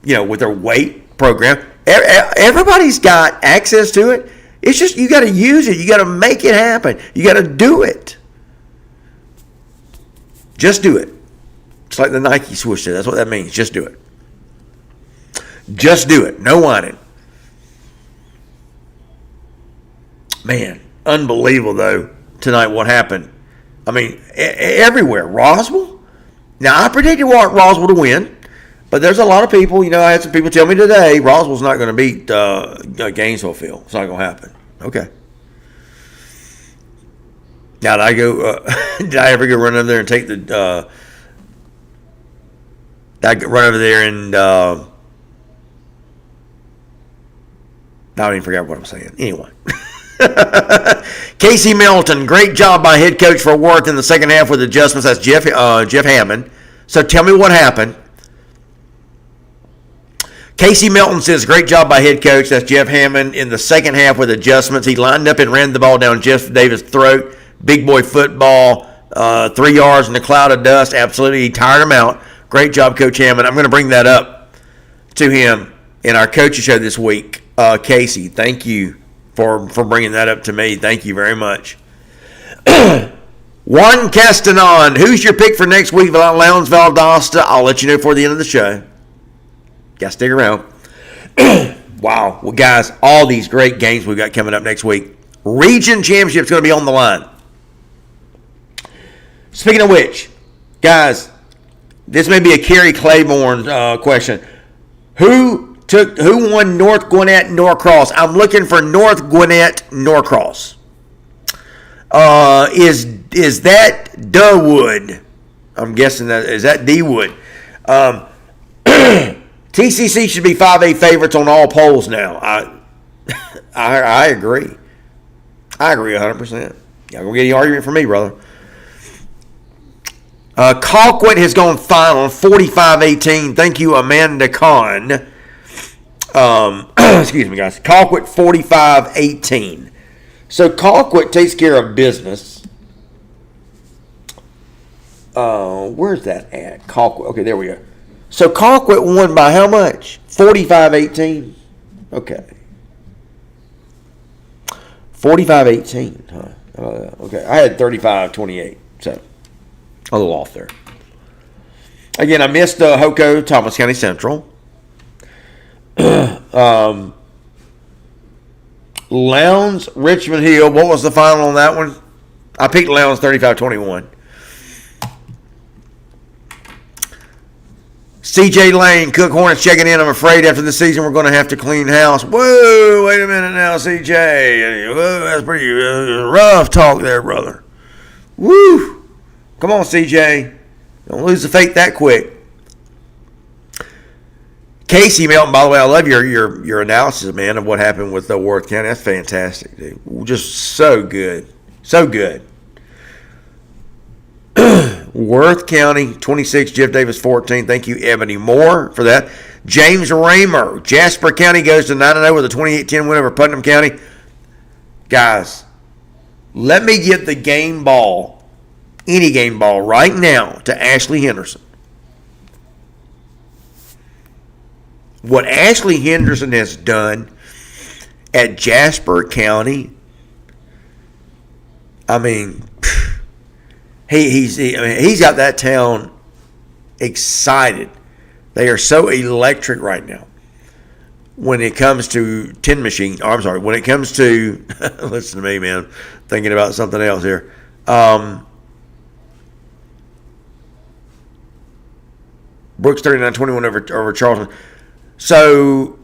with their weight program, everybody's got access to it. It's just you got to use it. You got to make it happen. You got to do it. Just do it. It's like the Nike swoosh there. That's what that means. Just do it. Just do it. No whining. Man, unbelievable though tonight what happened. I mean, everywhere. Roswell. Now I predicted Roswell to win, but there's a lot of people. I had some people tell me today Roswell's not going to beat Gainesville Field. It's not going to happen. Okay. Now did I ever go run over there and take the? Did I run over there and? I don't even forget what I'm saying. Anyway. Casey Melton, great job by head coach for Worth in the second half with adjustments. That's Jeff Hammond. So tell me what happened. Casey Melton says, great job by head coach. That's Jeff Hammond in the second half with adjustments. He lined up and ran the ball down Jeff Davis' throat. Big boy football, 3 yards in a cloud of dust. Absolutely, he tired him out. Great job, Coach Hammond. I'm going to bring that up to him in our coaching show this week. Casey, thank you for bringing that up to me. Thank you very much. Juan Castanon, who's your pick for next week? Lowndes, Valdosta. I'll let you know before the end of the show. Got to stick around. Wow. Well, guys, all these great games we've got coming up next week. Region Championship's going to be on the line. Speaking of which, guys, this may be a Kerry Claiborne question. Who won North Gwinnett Norcross? I'm looking for North Gwinnett Norcross. Is that Durwood? I'm guessing is that D-Wood. TCC should be 5A favorites on all polls now. I agree. I agree 100%. Y'all gonna get any argument from me, brother. Colquitt has gone final 45-18. Thank you, Amanda Kahn. Excuse me, guys. Colquitt 45-18. So Colquitt takes care of business. Where's that at? Colquitt. Okay, there we go. So Colquitt won by how much? 45-18. Okay. 45-18. Huh? Okay. I had 35-28. So a little off there. Again, I missed Hoco, Thomas County Central. Lowndes, Richmond Hill. What was the final on that one? I picked Lowndes 35-21. CJ Lane, Cook Hornets checking in. I'm afraid after the season we're going to have to clean house. Whoa, wait a minute now, CJ. Whoa, that's pretty rough talk there, brother. Woo. Come on, CJ. Don't lose the faith that quick. Casey Melton, by the way, I love your analysis, man, of what happened with Worth County. That's fantastic, dude. Just so good. So good. Worth County, 26, Jeff Davis, 14. Thank you, Ebony Moore, for that. James Raymer, Jasper County goes to 9-0 with a 28-10 win over Putnam County. Guys, let me get the game ball, any game ball, right now to Ashley Henderson. What Ashley Henderson has done at Jasper County, I mean, he's got that town excited. They are so electric right now. When it comes to when it comes to, listen to me, man, thinking about something else here. Brooks 39-21 over Charleston. So,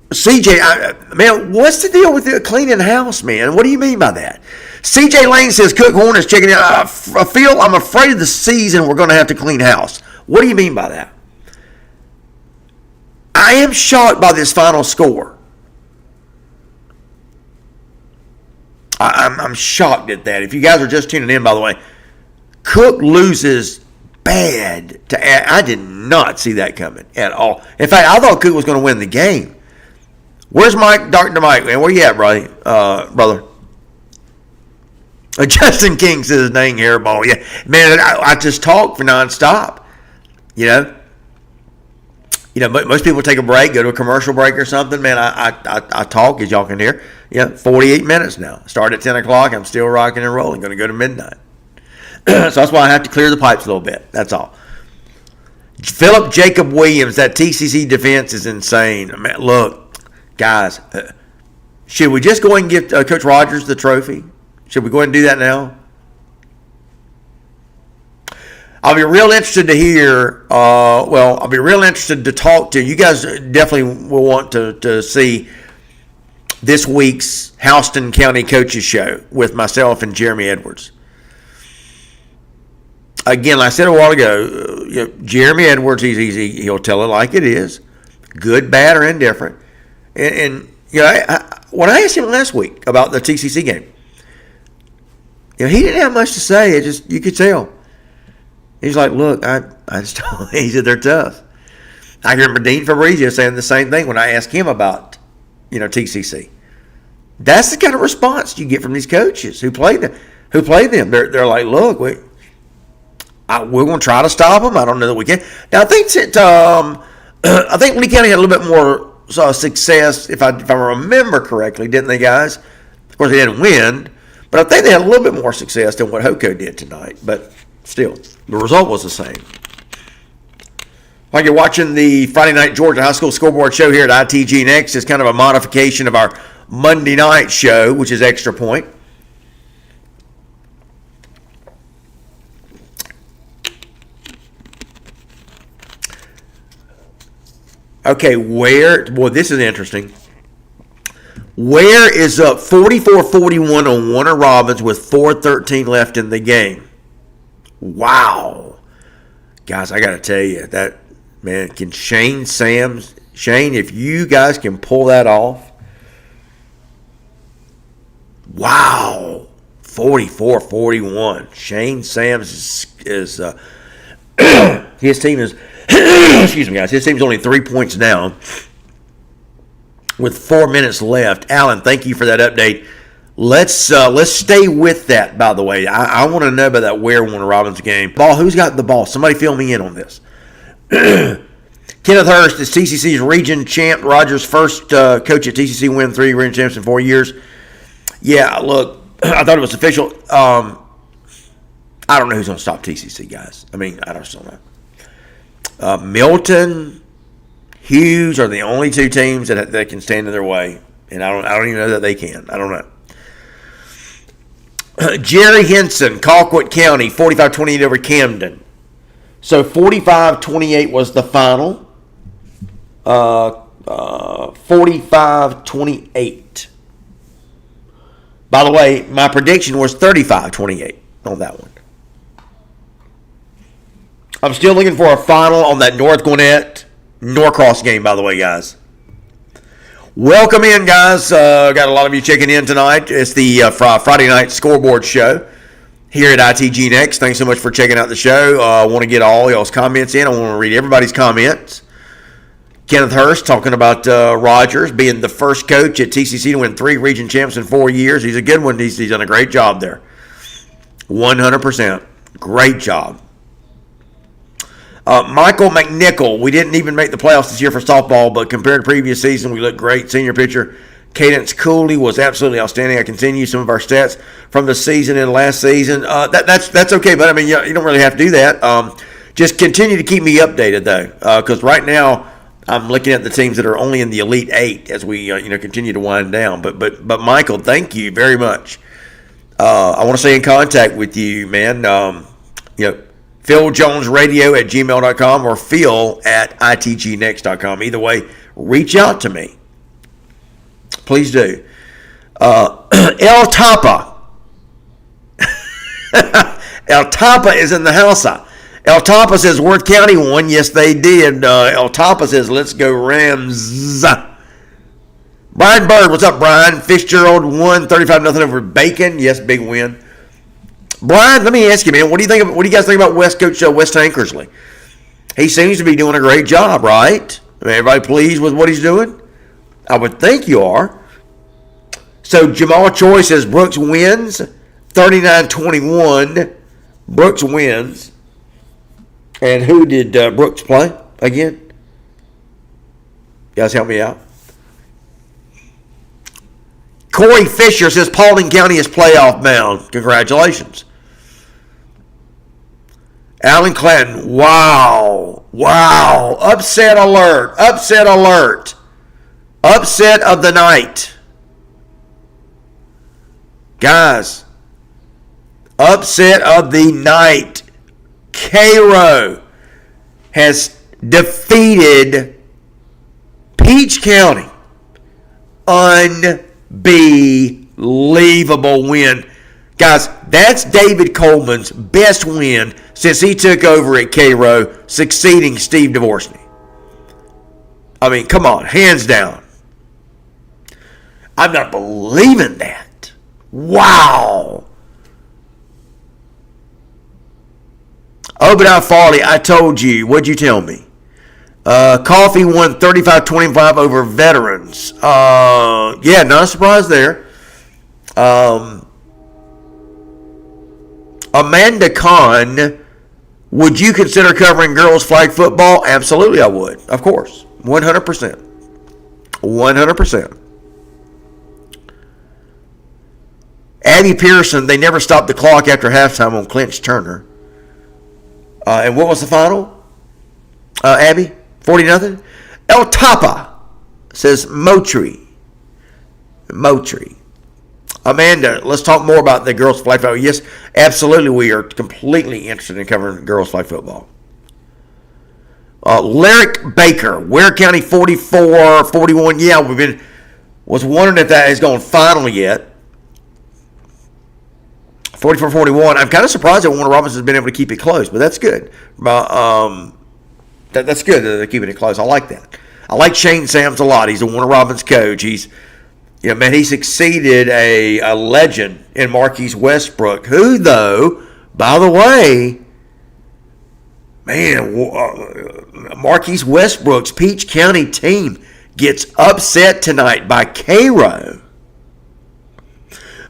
CJ, man, what's the deal with the cleaning house, man? What do you mean by that? CJ Lane says Cook Hornets checking out. I'm afraid of the season we're going to have to clean house. What do you mean by that? I am shocked by this final score. I'm shocked at that. If you guys are just tuning in, by the way, Cook loses bad I did not see that coming at all. In fact, I thought Cook was going to win the game. Where's Mike, Dr. Mike, man? Where you at, brother? Justin King says dang hairball. Yeah, man, I just talk for nonstop. You know, most people take a break, go to a commercial break or something. Man, I talk, as y'all can hear. 48 minutes now. Start at 10 o'clock. I'm still rocking and rolling. Going to go to midnight. So that's why I have to clear the pipes a little bit. That's all. Philip Jacob Williams, that TCC defense is insane. Man, look, guys, should we just go ahead and give Coach Rogers the trophy? Should we go ahead and do that now? I'll be real interested to hear, I'll be real interested to talk to you guys. Definitely will want to see this week's Houston County Coaches Show with myself and Jeremy Edwards. Again, like I said a while ago, Jeremy Edwards, he'll tell it like it is, good, bad, or indifferent. And when I asked him last week about the TCC game, he didn't have much to say. It just, you could tell. He's like, look, I just told him, he said they're tough. I remember Dean Fabrizio saying the same thing when I asked him about, TCC. That's the kind of response you get from these coaches who play them. They're like, look, we're going to try to stop them. I don't know that we can. Now, I think I think Lee County had a little bit more success, if I remember correctly, didn't they, guys? Of course, they didn't win, but I think they had a little bit more success than what Hoco did tonight. But still, the result was the same. While you're watching the Friday night Georgia High School Scoreboard show here at ITG Next, it's kind of a modification of our Monday night show, which is Extra Point. Okay, this is interesting. Ware is up 44-41 on Warner Robins with 4:13 left in the game. Wow. Guys, I got to tell you, that, man, can Shane, if you guys can pull that off. Wow. 44-41. Shane Sams is his team is excuse me, guys. His team's only 3 points down with 4 minutes left. Alan, thank you for that update. Let's stay with that, by the way. I want to know about that Warner Robins game. Ball, who's got the ball? Somebody fill me in on this. Kenneth Hurst is TCC's region champ. Rogers' first coach at TCC, win 3 region champs in 4 years. Yeah, look, I thought it was official. I don't know who's going to stop TCC, guys. I mean, I just don't know. Milton, Hughes are the only two teams that can stand in their way, and I don't even know that they can. I don't know. Jerry Henson, Colquitt County, 45-28 over Camden. So 45-28 was the final. 45-28. By the way, my prediction was 35-28 on that one. I'm still looking for a final on that North Gwinnett Norcross game, by the way, guys. Welcome in, guys. Got a lot of you checking in tonight. It's the Friday night Scoreboard show here at ITG Next. Thanks so much for checking out the show. I want to get all y'all's comments in. I want to read everybody's comments. Kenneth Hurst talking about Rogers being the first coach at TCC to win 3 region champs in 4 years. He's a good one. He's done a great job there. 100%. Great job. Michael McNichol, we didn't even make the playoffs this year for softball, but compared to previous season, we looked great. Senior pitcher Cadence Cooley was absolutely outstanding. I continue some of our stats from the season and last season. That's okay, but I mean, you don't really have to do that. Just continue to keep me updated, though, because right now I'm looking at the teams that are only in the Elite 8 as we continue to wind down. But Michael, thank you very much. I want to stay in contact with you, man. PhilJonesRadio@gmail.com or Phil@ITGnext.com. Either way, reach out to me. Please do. El Tapa. El Tapa is in the house. El Tapa says Worth County won. Yes, they did. El Tapa says, let's go Rams. Brian Bird, what's up, Brian? Fitzgerald won 35-0 over Bacon. Yes, big win. Brian, let me ask you, man, what do you guys think about West Coach Wes Tankersley? He seems to be doing a great job, right? I mean, everybody pleased with what he's doing? I would think you are. So Jamal Choi says Brooks wins 39-21. Brooks wins. And who did Brooks play again? You guys help me out. Corey Fisher says Paulding County is playoff bound. Congratulations. Alan Clanton, wow. Upset alert. Upset of the night. Guys, upset of the night. Cairo has defeated Peach County. Unbelievable win. Guys, that's David Coleman's best win since he took over at Cairo, succeeding Steve Dvorsky. I mean, come on, hands down. I'm not believing that. Wow. Obadiah Farley, I told you. What'd you tell me? Coffee won 35-25 over Veterans. Yeah, not a surprise there. Amanda Kahn Would you consider covering girls flag football? Absolutely, I would. Of course. 100%. 100%. Abby Pearson, they never stopped the clock after halftime on Clinch Turner. And what was the final? Abby? 40-0? El Tapa says Moultrie. Amanda, let's talk more about the girls flag football. Yes, absolutely, we are completely interested in covering girls flag football. Lyric Baker, Ware County 44-41. Yeah, was wondering if that has gone final yet. 44-41. I'm kind of surprised that Warner Robins has been able to keep it close, but that's good. That's good that they're keeping it close. I like that. I like Shane Sams a lot. He's a Warner Robins coach. He succeeded a legend in Marquise Westbrook, who, though, by the way, Marquise Westbrook's Peach County team gets upset tonight by Cairo.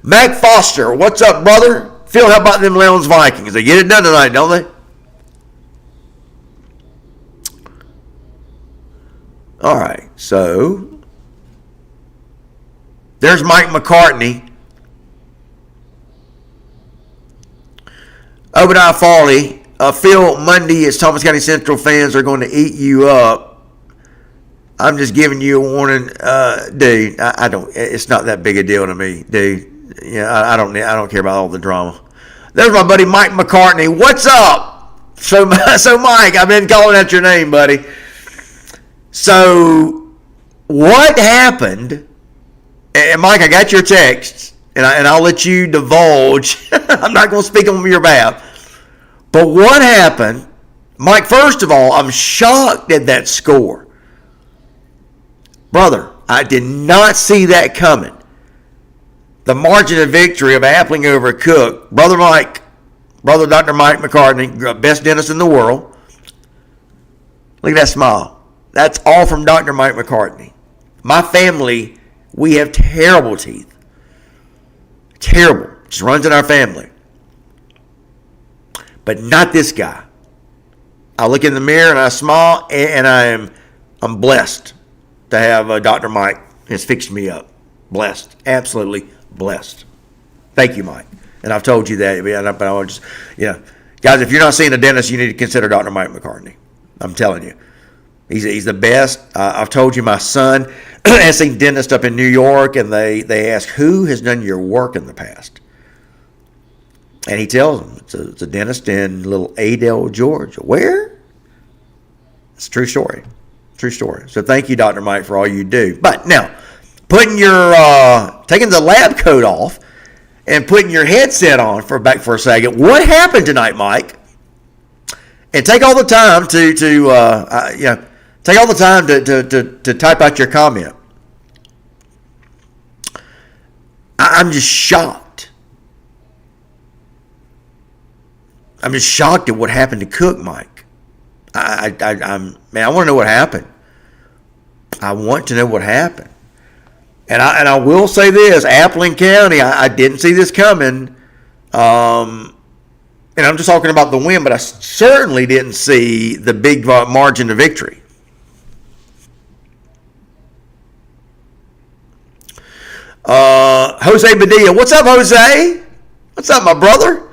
Mac Foster, what's up, brother? Phil, how about them Lowndes Vikings? They get it done tonight, don't they? All right, so there's Mike McCartney. Obadiah Farley. Phil, Monday is Thomas County Central fans are going to eat you up. I'm just giving you a warning, dude. I don't. It's not that big a deal to me, dude. Yeah, I don't care about all the drama. There's my buddy Mike McCartney. What's up? So Mike, I've been calling out your name, buddy. So what happened? And Mike, I got your texts, and I'll let you divulge. I'm not going to speak on your behalf. But what happened, Mike? First of all, I'm shocked at that score, brother. I did not see that coming. The margin of victory of Appling over Cook. Brother Dr. Mike McCartney, best dentist in the world. Look at that smile. That's all from Dr. Mike McCartney. My family, we have terrible teeth. Terrible. Just runs in our family. But not this guy. I look in the mirror and I smile, and I'm blessed to have Dr. Mike has fixed me up. Blessed. Absolutely blessed. Thank you, Mike. And I've told you that, but I just, guys, if you're not seeing a dentist, you need to consider Dr. Mike McCartney. I'm telling you. He's the best. I've told you my son has seen dentists up in New York, and they ask, who has done your work in the past? And he tells them, it's a dentist in little Adel, Georgia. Where? It's a true story. True story. So thank you, Dr. Mike, for all you do. But now, taking the lab coat off and putting your headset on for a second. What happened tonight, Mike? And take all the time to type out your comment. I'm just shocked. I'm just shocked at what happened to Cook, Mike. I want to know what happened. I want to know what happened. And I will say this, Appling County, I didn't see this coming. And I'm just talking about the win, but I certainly didn't see the big margin of victory. Jose Padilla. What's up, Jose? What's up, my brother?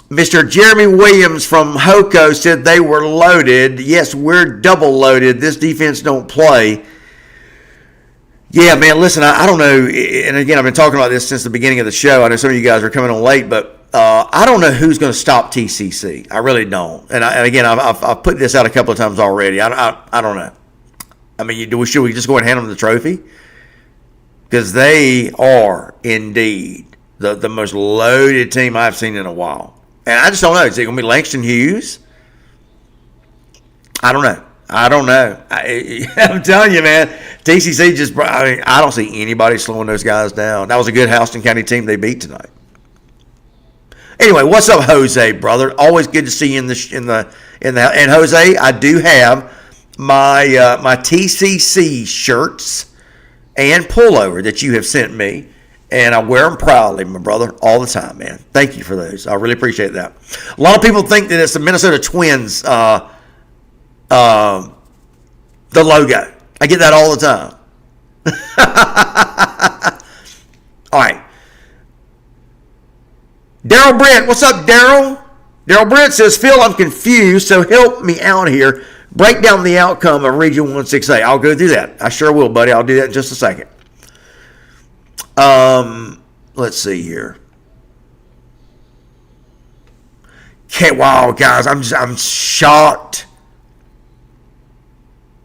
Mr. Jeremy Williams from Hoco said they were loaded. Yes, we're double loaded. This defense don't play. Yeah, man, listen, I don't know. And again, I've been talking about this since the beginning of the show. I know some of you guys are coming on late, but I don't know who's going to stop TCC. I really don't. And again, I've put this out a couple of times already. I don't know. I mean, should we just go ahead and hand them the trophy? Because they are indeed the most loaded team I've seen in a while. And I just don't know. Is it going to be Langston Hughes? I don't know. I'm telling you, man. TCC I don't see anybody slowing those guys down. That was a good Houston County team they beat tonight. Anyway, what's up, Jose, brother? Always good to see you in the and Jose, I do have my TCC shirts and pullover that you have sent me. And I wear them proudly, my brother, all the time, man. Thank you for those. I really appreciate that. A lot of people think that it's the Minnesota Twins, the logo. I get that all the time. All right. Daryl Brent, what's up, Daryl? Daryl Brent says, Phil, I'm confused, so help me out here. Break down the outcome of Region 1-6A. I'll go through that. I sure will, buddy. I'll do that in just a second. Let's see here. Okay, wow, guys, I'm shocked.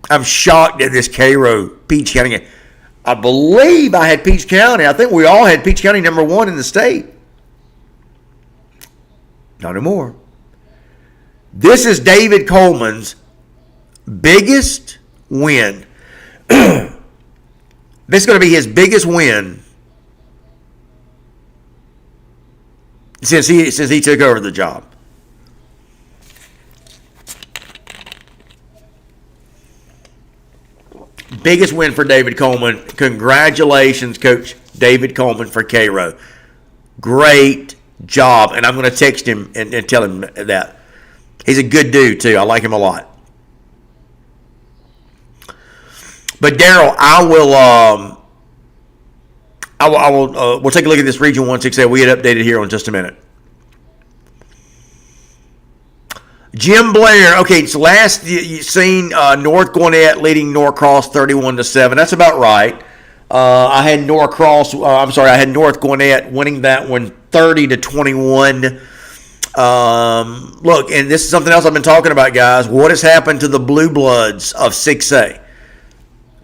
I'm shocked at this Cairo Peach County game. I believe I had Peach County. I think we all had Peach County number 1 in the state. Not anymore. This is David Coleman's biggest win. This is going to be his biggest win since he took over the job. Biggest win for David Coleman. Congratulations, Coach David Coleman, for Cairo. Great job. And I'm going to text him and tell him that. He's a good dude, too. I like him a lot. But, Daryl, we'll take a look at this Region 1-6A. We had updated here in just a minute. Jim Blair. Okay, so last you seen North Gwinnett leading Norcross 31-7. That's about right. I had North Gwinnett winning that one 30-21. Look, and this is something else I've been talking about, guys. What has happened to the Blue Bloods of 6A?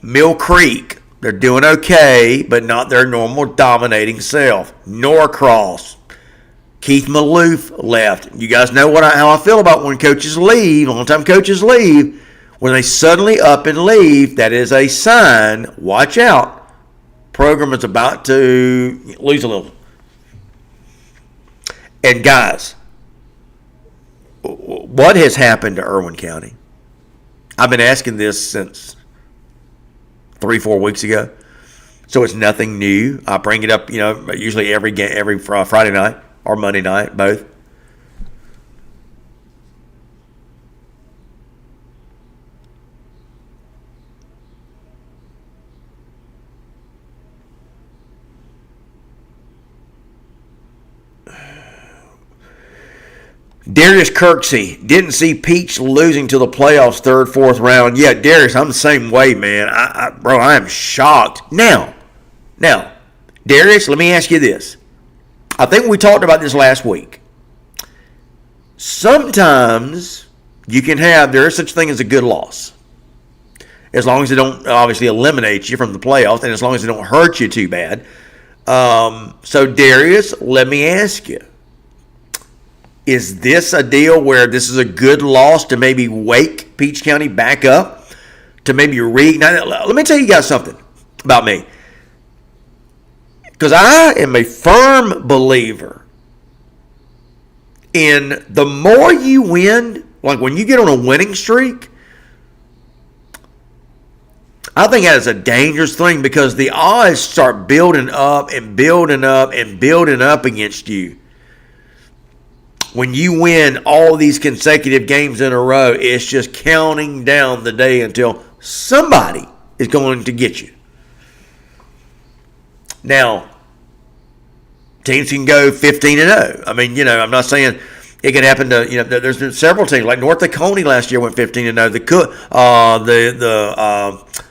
Mill Creek, they're doing okay, but not their normal dominating self. Norcross, Keith Maloof left. You guys know how I feel about when coaches leave, long-time coaches leave. When they suddenly up and leave, that is a sign, watch out, program is about to lose a little. And guys, what has happened to Irwin County? I've been asking this since 3-4 weeks ago, so it's nothing new. I bring it up, usually every Friday night or Monday night, both. Darius Kirksey didn't see Peach losing to the playoffs, 3rd, 4th round. Yeah, Darius, I'm the same way, man. I am shocked. Now, Darius, let me ask you this. I think we talked about this last week. Sometimes there is such a thing as a good loss. As long as they don't obviously eliminate you from the playoffs and as long as they don't hurt you too bad. So, Darius, let me ask you. Is this a deal where this is a good loss to maybe wake Peach County back up? To maybe reignite? Let me tell you guys something about me. Because I am a firm believer in the more you win, like when you get on a winning streak, I think that is a dangerous thing because the odds start building up and building up and building up against you. When you win all these consecutive games in a row, it's just counting down the day until somebody is going to get you. Now, teams can go 15-0. I mean, I'm not saying it can happen to, there's been several teams. Like North Dakota last year went 15-0.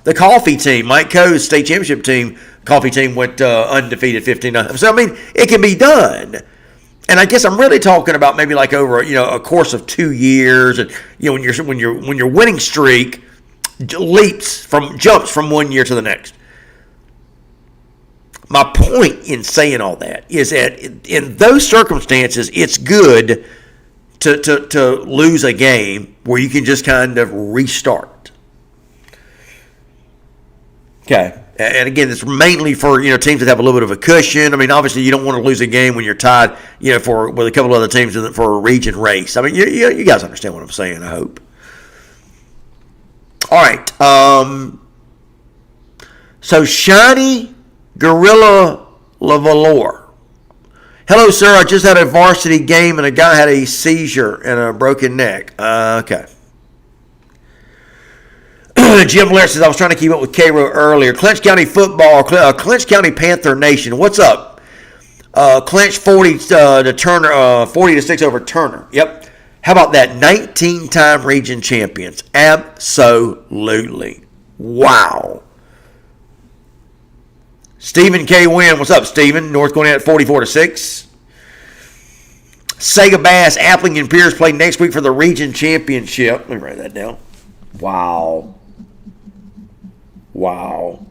The Coffee team, Mike Coe's state championship team, Coffee team went undefeated 15-0. So, I mean, it can be done. And I guess I'm really talking about maybe like over a course of 2 years, and when your winning streak jumps from 1 year to the next. My point in saying all that is that in those circumstances, it's good to lose a game where you can just kind of restart. Okay. And again, it's mainly for teams that have a little bit of a cushion. I mean, obviously, you don't want to lose a game when you're tied, with a couple of other teams for a region race. I mean, you guys understand what I'm saying, I hope. All right. So Shiny Gorilla LaValore. Hello, sir. I just had a varsity game and a guy had a seizure and a broken neck. Okay. Jim Blair says, I was trying to keep up with Cairo earlier. Clinch County football, Clinch County Panther Nation. What's up? Clinch 40 to Turner, 40-6 over Turner. Yep. How about that? 19-time region champions. Absolutely. Wow. Stephen K. Wynn. What's up, Stephen? North Gwinnett 44-6. Sega Bass, Appling, and Pierce play next week for the region championship. Let me write that down. Wow. Wow.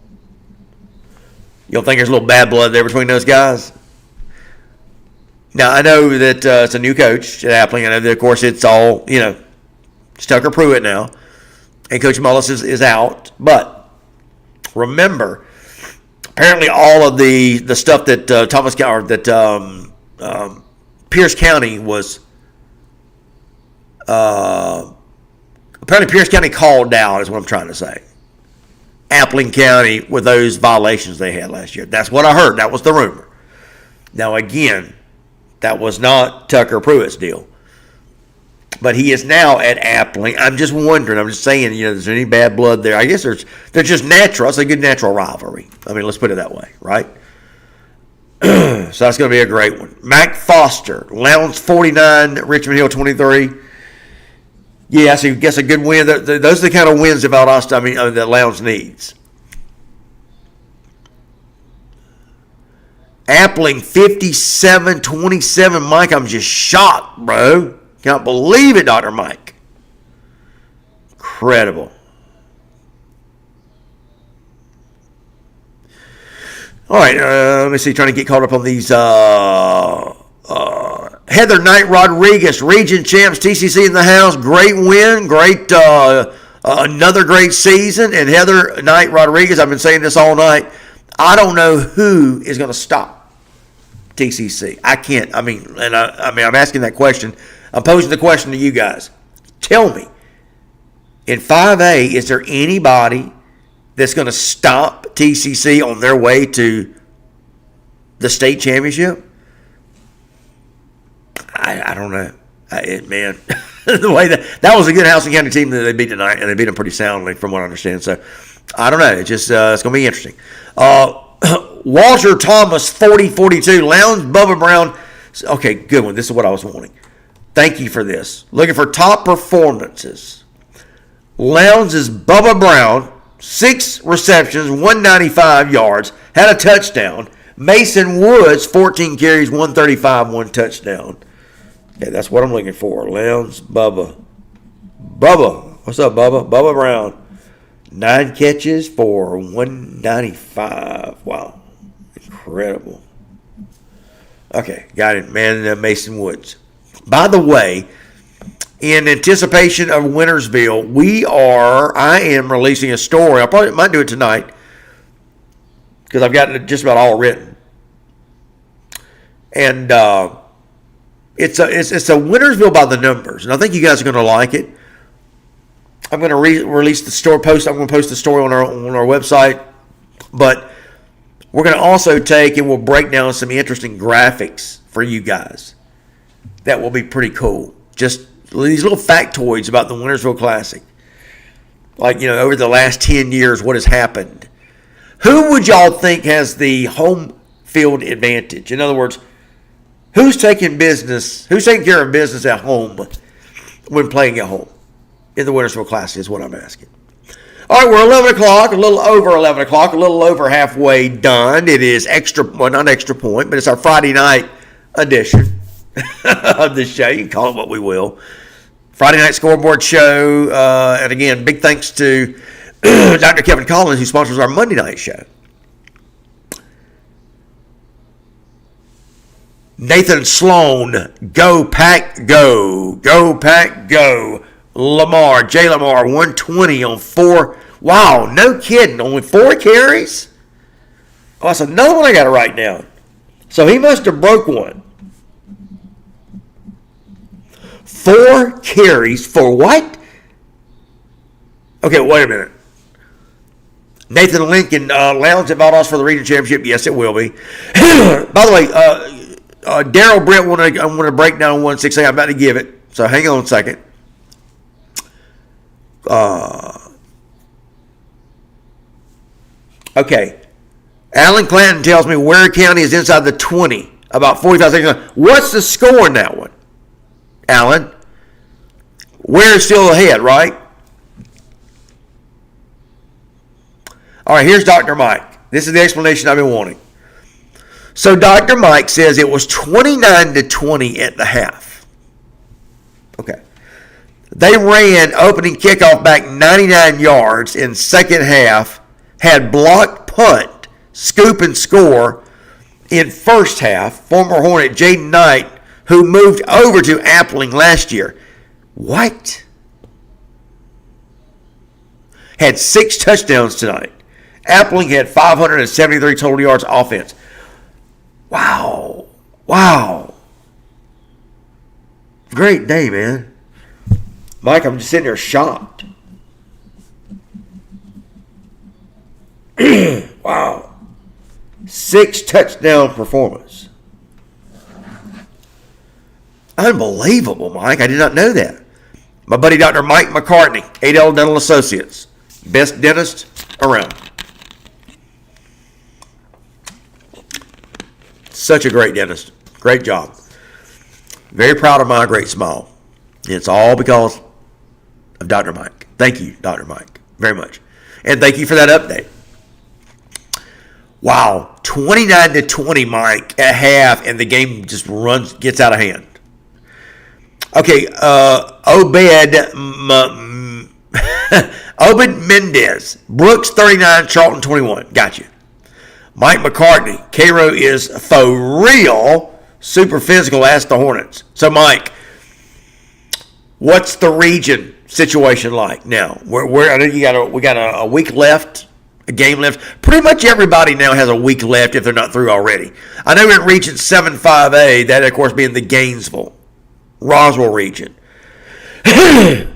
You don't think there's a little bad blood there between those guys? Now, I know that it's a new coach at Appling. I know that, of course, it's all, it's Tucker Pruitt now. And Coach Mullis is out. But remember, apparently all of the stuff that Pierce County was apparently Pierce County called down is what I'm trying to say. Appling County with those violations they had last year. That's what I heard. That was the rumor. Now, again, that was not Tucker Pruitt's deal. But he is now at Appling. I'm just wondering. I'm just saying, is there any bad blood there? I guess they're just natural. It's a good natural rivalry. I mean, let's put it that way, right? So that's going to be a great one. Mac Foster, Lowndes 49, Richmond Hill 23. Yeah, so I guess a good win. Those are the kind of wins that Valdosta, that Lowndes needs. Appling 57-27. Mike, I'm just shocked, bro. Can't believe it, Dr. Mike. Incredible. All right, let me see. Trying to get caught up on these. Heather Knight Rodriguez, region champs, TCC in the house. Great win, great, another great season. And Heather Knight Rodriguez, I've been saying this all night. I don't know who is going to stop TCC. I can't. I'm asking that question. I'm posing the question to you guys. Tell me, in 5A, is there anybody that's going to stop TCC on their way to the state championship? I don't know. Man, the way that was a good Houston County team that they beat tonight, and they beat them pretty soundly from what I understand. So, I don't know. It's just it's going to be interesting. Walter Thomas, 40-42. Lowndes, Bubba Brown. Okay, good one. This is what I was wanting. Thank you for this. Looking for top performances. Lowndes is Bubba Brown, 6 receptions, 195 yards, had a touchdown. Mason Woods, 14 carries, 135, 1 touchdown. Okay, that's what I'm looking for. Lowndes, Bubba. What's up, Bubba? Bubba Brown. 9 catches for 195. Wow. Incredible. Okay, got it, man. Mason Woods. By the way, in anticipation of Wintersville, I am releasing a story. I probably might do it tonight because I've got it just about all written. And it's a Wintersville by the numbers, and I think you guys are going to like it. I'm going to release the story post. I'm going to post the story on our website, but we're going to also we'll break down some interesting graphics for you guys. That will be pretty cool. Just these little factoids about the Wintersville Classic. Like, over the last 10 years, what has happened? Who would y'all think has the home field advantage? In other words, who's taking care of business at home when playing at home in the Wintersville Classic is what I'm asking. All right, we're 11 o'clock, a little over 11 o'clock, a little over halfway done. It is not extra point, but it's our Friday night edition of this show. You can call it what we will. Friday night scoreboard show. And again, big thanks to Dr. Kevin Collins, who sponsors our Monday night show. Nathan Sloan, go Pack Go. Go Pack Go. Jay Lamar, 120 on 4. Wow, no kidding. Only 4 carries? Oh, that's another one I got to write down. So he must have broke one. 4 carries for what? Okay, wait a minute. Nathan Lincoln, Lounge at Valdosta for the region championship. Yes, it will be. By the way, Daryl Brent, I want to break down 168. I'm about to give it, so hang on a second. Okay. Alan Clanton tells me Ware County is inside the 20, about 45 seconds. What's the score in that one, Alan? Ware's still ahead, right? All right, here's Dr. Mike. This is the explanation I've been wanting. So Dr. Mike says it was 29-20 at the half. Okay. They ran opening kickoff back 99 yards in second half, had blocked punt, scoop, and score in first half. Former Hornet Jaden Knight, who moved over to Appling last year. What? Had 6 touchdowns tonight. Appling had 573 total yards offense. Wow. Wow. Great day, man. Mike, I'm just sitting there shocked. Wow. 6 touchdown performance. Unbelievable, Mike. I did not know that. My buddy Dr. Mike McCartney, 8L Dental Associates. Best dentist around. Such a great dentist. Great job. Very proud of my great smile. It's all because of Dr. Mike. Thank you, Dr. Mike, very much. And thank you for that update. Wow, 29-20, Mike, at half, and the game just gets out of hand. Okay, Obed Mendez, Brooks 39, Charlton 21. Got you. Mike McCartney, Cairo is for real, super physical, ask the Hornets. So, Mike, what's the region situation like now? I know we got a week left, a game left. Pretty much everybody now has a week left if they're not through already. I know we're in region 7-5A, that of course being the Gainesville, Roswell region. I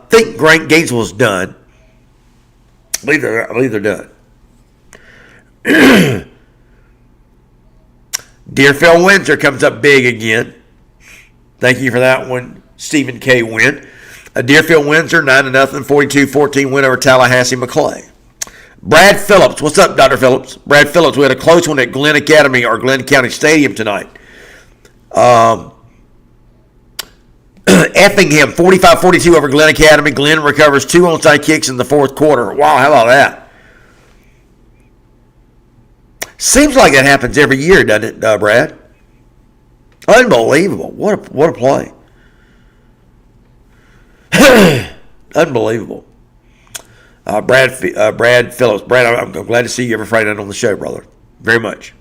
think Gainesville's done. I believe they're done. Deerfield Windsor comes up big again. Thank you for that one, Stephen K. win. Deerfield Windsor 9-0, 42-14 win over Tallahassee McClay. Brad Phillips, what's up, Dr. Phillips? Brad Phillips, we had a close one at Glenn Academy or Glenn County Stadium tonight. Effingham 45-42 over Glenn Academy. Glenn recovers 2 onside kicks in the fourth quarter. Wow, how about that? Seems like that happens every year, doesn't it, Brad? Unbelievable. What a play. Unbelievable. Brad Phillips. Brad, I'm glad to see you every Friday night on the show, brother. Very much.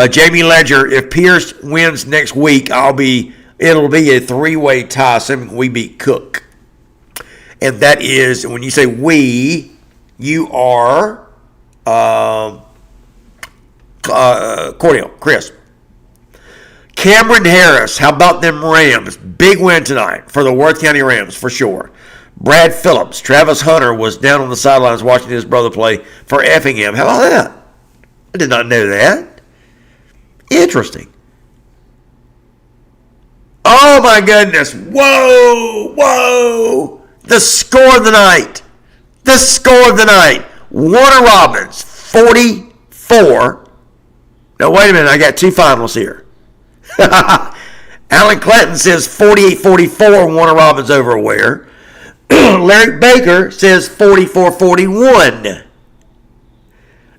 Jamie Ledger, if Pierce wins next week, it'll be a 3-way tie, assuming we beat Cook. And that is, when you say we, you are Cordial, Chris. Cameron Harris, how about them Rams? Big win tonight for the Worth County Rams, for sure. Brad Phillips, Travis Hunter was down on the sidelines watching his brother play for Effingham. How about that? I did not know that. Interesting. Oh, my goodness. Whoa. The score of the night. Warner Robins, 44. Now, wait a minute. I got 2 finals here. Alan Clanton says 48-44, Warner Robins over Ware. Larry Baker says 44-41.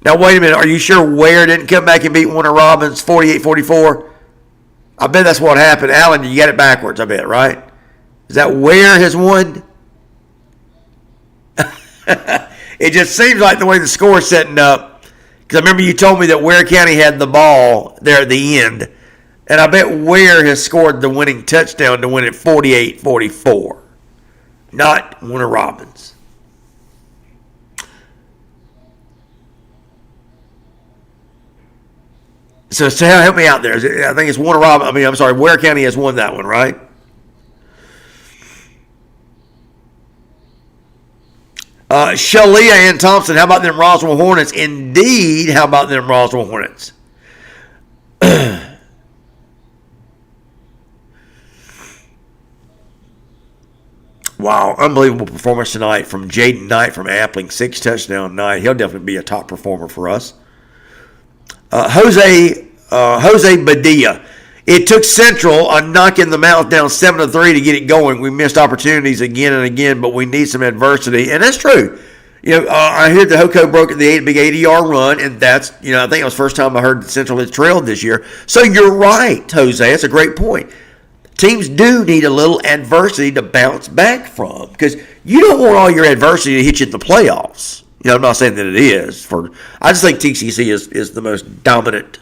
Now, wait a minute. Are you sure Ware didn't come back and beat Warner Robins 48-44? I bet that's what happened. Alan, you got it backwards, I bet, right? Is that Ware has won? It just seems like the way the score is setting up. Because I remember you told me that Ware County had the ball there at the end. And I bet Ware has scored the winning touchdown to win it 48-44. Not Warner Robins. So help me out there. I think it's Warner Robins. Ware County has won that one, right? Shalia Ann Thompson, how about them Roswell Hornets? Indeed, how about them Roswell Hornets? Wow, unbelievable performance tonight from Jaden Knight from Appling. 6 touchdown night. He'll definitely be a top performer for us. Jose Badia. It took Central on knocking the Mountains down 7-3 to get it going. We missed opportunities again and again, but we need some adversity, and that's true. I heard the Hoco broke the big 80-yard run, and that's, I think it was the first time I heard that Central had trailed this year. So you're right, Jose. That's a great point. Teams do need a little adversity to bounce back from, because you don't want all your adversity to hit you in the playoffs. I'm not saying that it is. I just think TCC is the most dominant.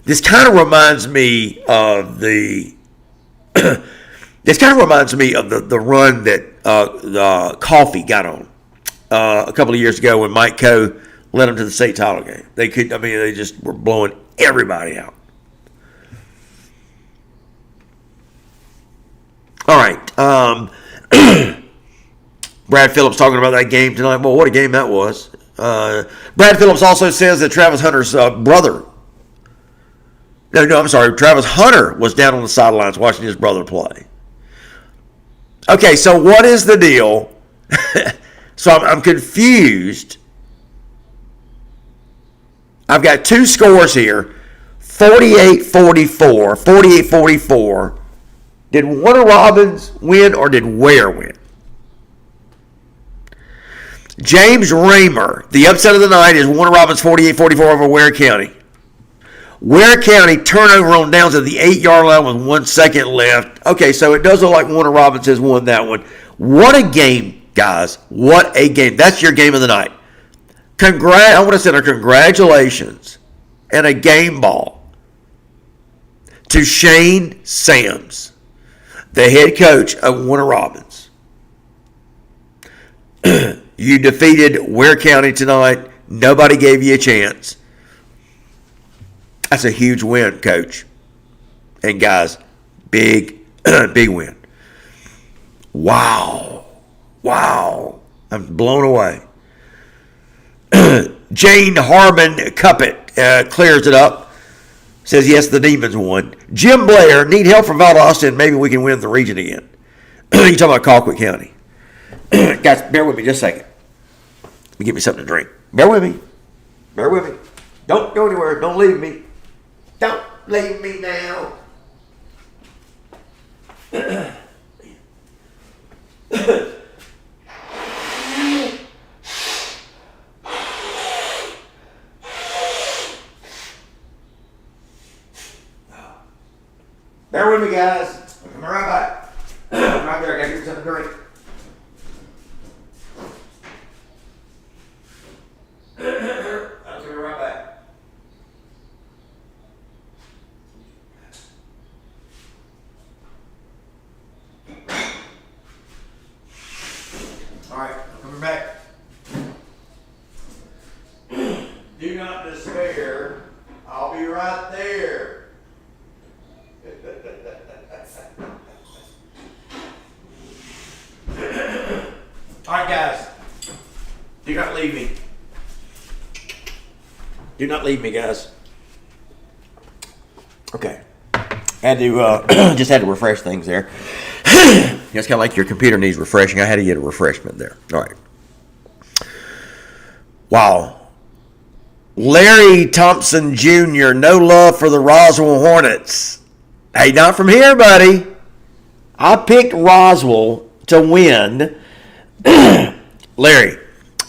This kind of reminds me of the run that Coffee got on a couple of years ago when Mike Coe led them to the state title game. They just were blowing everybody out. All right. Brad Phillips talking about that game tonight. Well, what a game that was. Brad Phillips also says that Travis Hunter's brother. No, I'm sorry. Travis Hunter was down on the sidelines watching his brother play. Okay, so what is the deal? So I'm confused. I've got two scores here. 48-44. 48-44. Did Warner Robins win or did Ware win? James Raymer. The upset of the night is Warner Robins 48-44 over Ware County. Ware County turnover on downs at the 8-yard line with 1 second left. Okay, so it does look like Warner Robins has won that one. What a game, guys. What a game. That's your game of the night. I want to send a congratulations and a game ball to Shane Sams, the head coach of Warner Robins. You defeated Ware County tonight. Nobody gave you a chance. That's a huge win, Coach. And guys, big win. Wow. I'm blown away. Jane Harbin Cuppet clears it up. Says, yes, the Demons won. Jim Blair, need help from Valdosta, and maybe we can win the region again. You talking about Colquitt County. Guys, bear with me just a second. Let me get me something to drink. Bear with me. Don't go anywhere. Don't leave me. Don't leave me now. Bear with me, guys. I'm coming right back. I'm right there. I gotta get something to drink. I'm coming right back. All right, I'm coming back. Do not despair. I'll be right there. All right, guys. Do not leave me. Do not leave me, guys. Okay. Had to just had to refresh things there. It's kind of like your computer needs refreshing. I had to get a refreshment there. All right. Wow. Larry Thompson Jr., no love for the Roswell Hornets. Hey, not from here, buddy. I picked Roswell to win. Larry,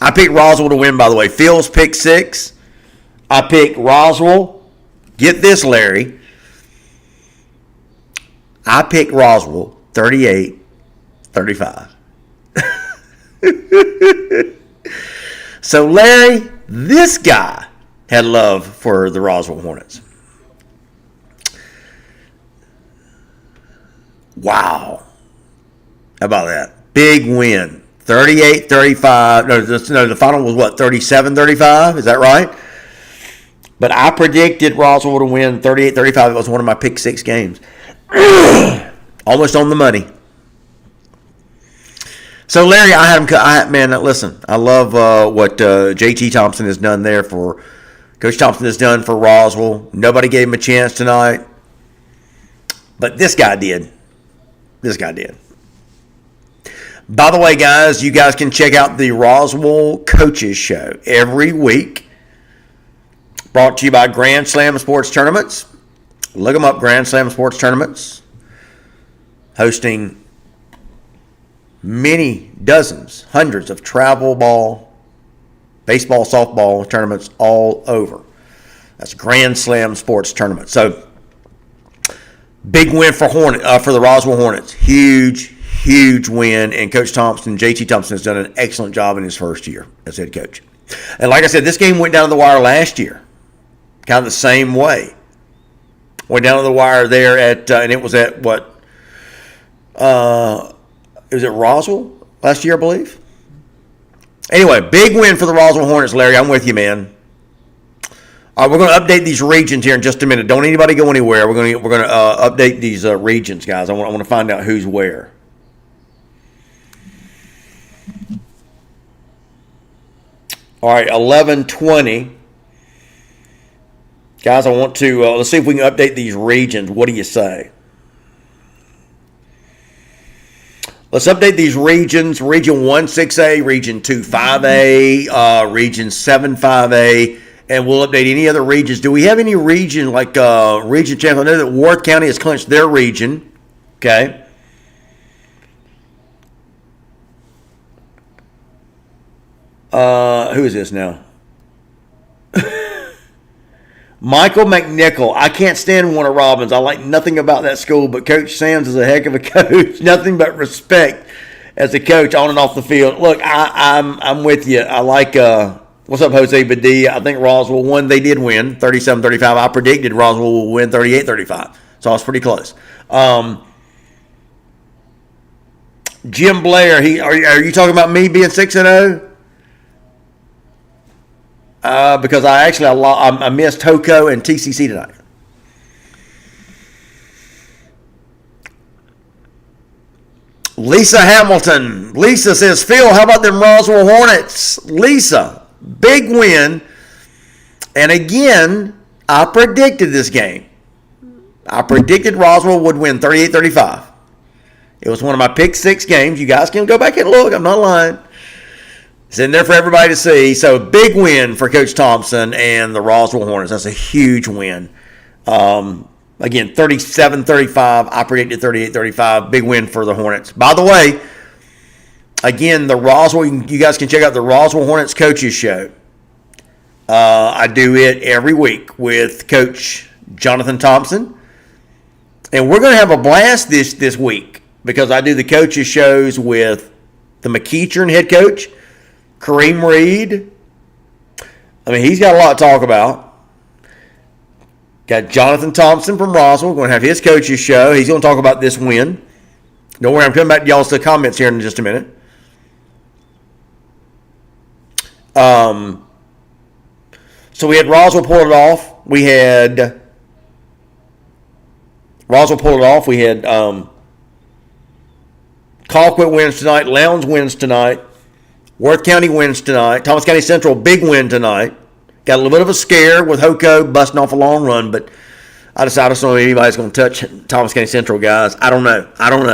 I picked Roswell to win, by the way. Phil's picked 6. I picked Roswell. Get this, Larry. I picked Roswell 38-35. So, Larry, this guy had love for the Roswell Hornets. Wow. How about that? Big win. 38-35. No, the final was what? 37-35? Is that right? But I predicted Roswell to win 38-35. It was one of my pick 6 games. Almost on the money. So, Larry, I had him. Man, listen, I love what JT Thompson has done there for Coach Thompson has done for Roswell. Nobody gave him a chance tonight, but this guy did. This guy did. By the way, guys, you guys can check out the Roswell Coaches Show every week. Brought to you by Grand Slam Sports Tournaments. Look them up, Grand Slam Sports Tournaments. Hosting many dozens, hundreds of travel ball, baseball, softball tournaments all over. That's Grand Slam Sports Tournament. So, big win for the Roswell Hornets. Huge win. And Coach Thompson, JT Thompson, has done an excellent job in his first year as head coach. And like I said, this game went down to the wire last year. Kind of the same way. Went down to the wire there and it was at what? It was at Roswell last year, I believe. Anyway, big win for the Roswell Hornets, Larry. I'm with you, man. All right, we're going to update these regions here in just a minute. Don't anybody go anywhere. We're going to update these regions, guys. I want to find out who's where. All right, 11:20. Guys, I want to, let's see if we can update these regions. What do you say? Let's update these regions. Region 1, 6A, Region 2, 5A, Region 7, 5A, and we'll update any other regions. Do we have any region, like region champion? I know that Worth County has clinched their region. Okay. Who is this now? Michael McNichol. I can't stand Warner Robins. I like nothing about that school, but Coach Sands is a heck of a coach. Nothing but respect as a coach on and off the field. Look, I'm with you. I like what's up, Jose Badilla? I think Roswell won. They did win 37-35. I predicted Roswell will win 38-35. So I was pretty close. Jim Blair, are you talking about me being 6-0? Because I missed HOCO and TCC tonight. Lisa Hamilton. Lisa says, Phil, how about them Roswell Hornets? Lisa, big win. And again, I predicted this game. I predicted Roswell would win 38-35. It was one of my pick six games. You guys can go back and look. I'm not lying. It's in there for everybody to see. So, big win for Coach Thompson and the Roswell Hornets. That's a huge win. Again, 37-35. I predicted 38-35. Big win for the Hornets. By the way, again, the Roswell, you guys can check out the Roswell Hornets Coaches Show. I do it every week with Coach Jonathan Thompson. And we're going to have a blast this week because I do the coaches shows with the McEachern head coach, Kareem Reed. I mean, he's got a lot to talk about. Got Jonathan Thompson from Roswell. Going to have his coaches show. He's going to talk about this win. Don't worry, I'm coming back to y'all's comments here in just a minute. So we had Roswell pull it off. We had Colquitt wins tonight. Lowndes wins tonight. Worth County wins tonight. Thomas County Central, big win tonight. Got a little bit of a scare with HOCO busting off a long run, but I just don't know if anybody's going to touch Thomas County Central, guys. I don't know. I don't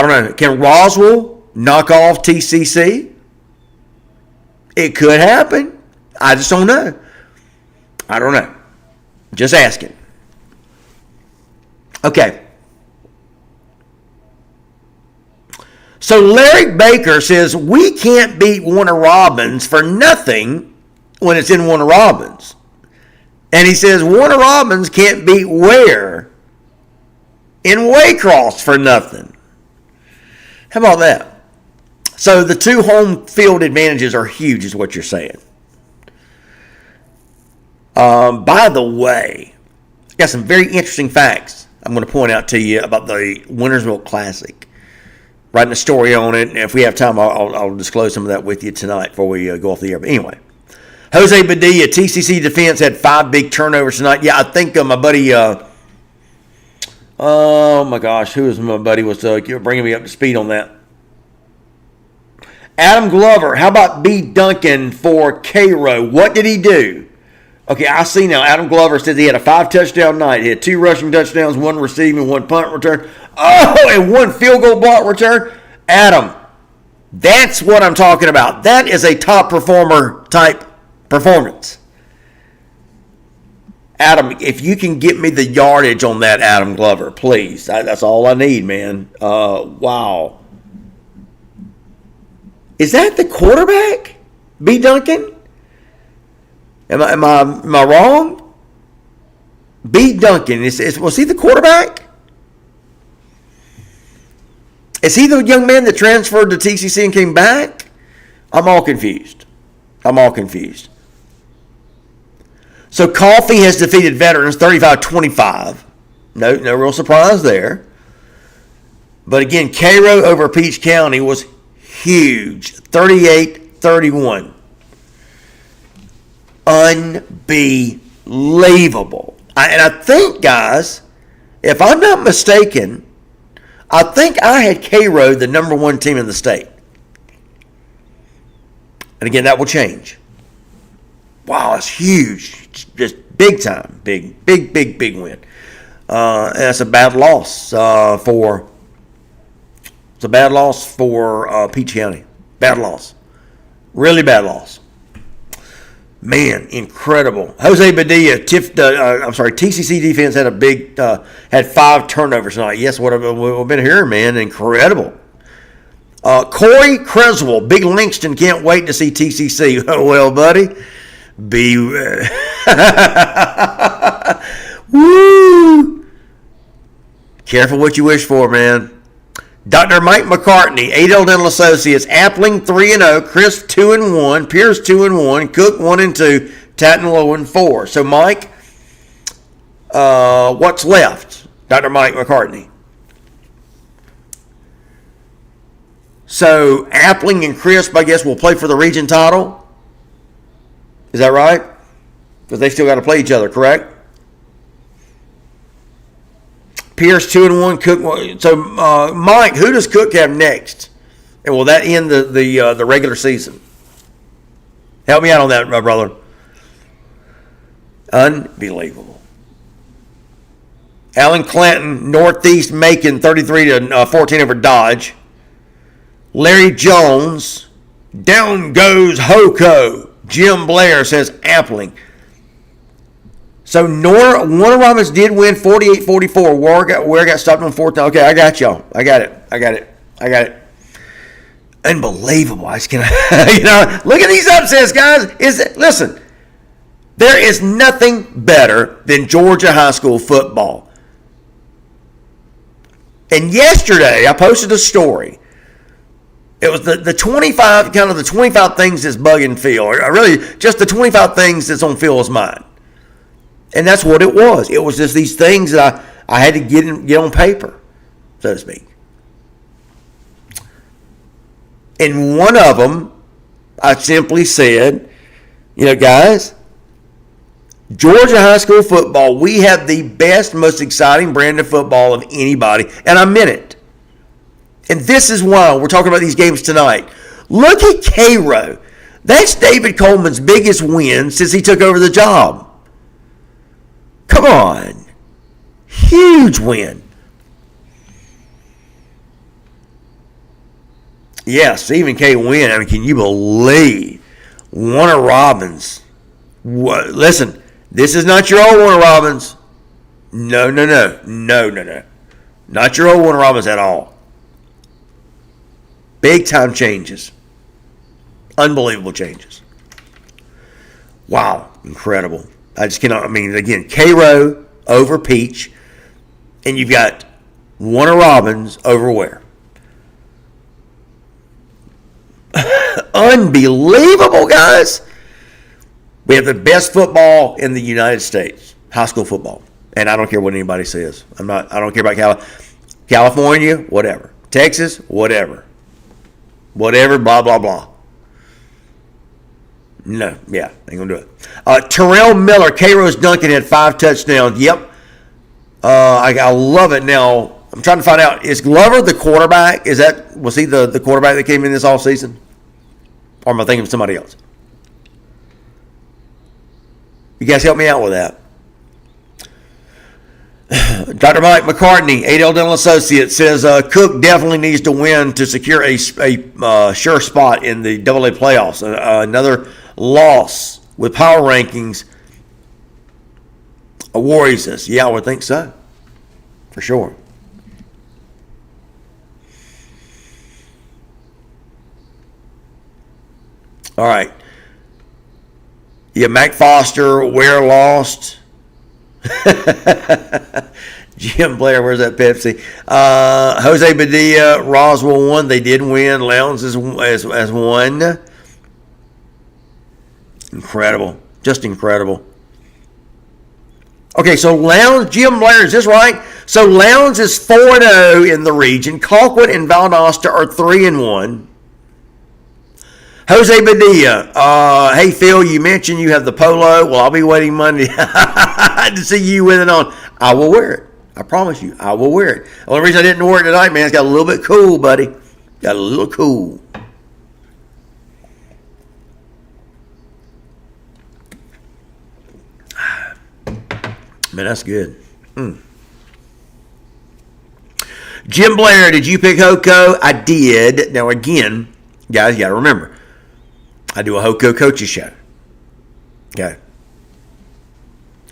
know. Can Roswell knock off TCC? It could happen. I just don't know. I don't know. Just asking. Okay. So Larry Baker says we can't beat Warner Robins for nothing when it's in Warner Robins. And he says Warner Robins can't beat Ware in Waycross for nothing. How about that? So the two home field advantages are huge is what you're saying. By the way, I got some very interesting facts I'm going to point out to you about the Wintersville Classic. Writing a story on it, and if we have time, I'll disclose some of that with you tonight before we go off the air. But anyway, Jose Badilla, TCC defense had 5 big turnovers tonight. Yeah, I think my buddy Oh my gosh, who was my buddy was bringing me up to speed on that? Adam Glover. How about B. Duncan for Cairo? What did he do? Okay, I see now. Adam Glover says he had a 5-touchdown night. He had 2 rushing touchdowns, 1 receiving, 1 punt return. Oh, and 1 field goal block return. Adam, that's what I'm talking about. That is a top performer type performance. Adam, if you can get me the yardage on that, Adam Glover, please. That's all I need, man. Wow. Is that the quarterback? B. Duncan? Am I wrong? B. Duncan, was he the quarterback? Is he the young man that transferred to TCC and came back? I'm all confused. So Coffee has defeated Veterans 35-25. No real surprise there. But again, Cairo over Peach County was huge. 38-31. Unbelievable. And I think, guys, if I'm not mistaken, I think I had Cairo the number 1 team in the state. And again, that will change. Wow, that's huge. Just big time. Big win. And that's a bad loss for Peach County. Bad loss. Really bad loss. Man, incredible. Jose Padilla, TCC defense had had 5 turnovers tonight. Yes, what I've been hearing, man, incredible. Corey Creswell, Big Langston can't wait to see TCC. Well, buddy, woo! Careful what you wish for, man. Dr. Mike McCartney, Adel Dental Associates, Appling 3-0, Crisp 2-1, Pierce 2-1, Cook 1-2, Tatton 1-4. So, Mike, what's left? Dr. Mike McCartney. So, Appling and Crisp, I guess, will play for the region title. Is that right? Because they still got to play each other, correct? Pierce 2-1, Cook 1. So, Mike, who does Cook have next? And will that end the regular season? Help me out on that, my brother. Unbelievable. Allen Clanton, Northeast Macon, 33-14 over Dodge. Larry Jones, down goes Hoko. Jim Blair says Appling. So Warner Robins did win 48-44. Ware got stopped on 4th. Okay, I got y'all. I got it. Unbelievable. I just cannot, look at these upsets, guys. Listen, there is nothing better than Georgia high school football. And yesterday I posted a story. It was the 25, kind of the 25 things that's bugging Phil. Or really, just the 25 things that's on Phil's mind. And that's what it was. It was just these things that I had to get on paper, so to speak. And one of them, I simply said, guys, Georgia high school football, we have the best, most exciting brand of football of anybody. And I meant it. And this is why we're talking about these games tonight. Look at Cairo. That's David Coleman's biggest win since he took over the job. Come on. Huge win. Yeah, Stephen K. Wynn. I mean, can you believe Warner Robins? Listen, this is not your old Warner Robins. No. Not your old Warner Robins at all. Big time changes. Unbelievable changes. Wow, incredible. I just cannot, again, Cairo over Peach, and you've got Warner Robins over Ware. Unbelievable, guys. We have the best football in the United States, high school football. And I don't care what anybody says. I don't care about California, whatever. Texas, whatever. Whatever, blah, blah, blah. No, yeah, ain't gonna do it. Terrell Miller, Kairos Duncan had 5 touchdowns. Yep. I love it. Now, I'm trying to find out, is Glover the quarterback? Was he the quarterback that came in this offseason? Or am I thinking of somebody else? You guys help me out with that. Dr. Mike McCartney, Adel Dental Associates, says Cook definitely needs to win to secure a sure spot in the AA playoffs. Another loss with power rankings worries us. Yeah, I would think so. For sure. All right. Yeah, Mac Foster, Ware lost. Jim Blair, where's that Pepsi? Jose Padilla, Roswell won. They did win. Lowndes has won. Incredible. Just incredible. Okay, so Lowndes, Jim Blair, is this right? So Lowndes is 4-0 in the region. Colquitt and Valdosta are 3-1. Jose Padilla, hey Phil, you mentioned you have the polo. Well, I'll be waiting Monday to see you with it on. I will wear it. I promise you, I will wear it. The only reason I didn't wear it tonight, man, it's got a little bit cool, buddy. Got a little cool. Man, that's good. Jim Blair, did you pick Hoko? I did. Now, again, guys, you got to remember, I do a Hoko coaches show. Okay.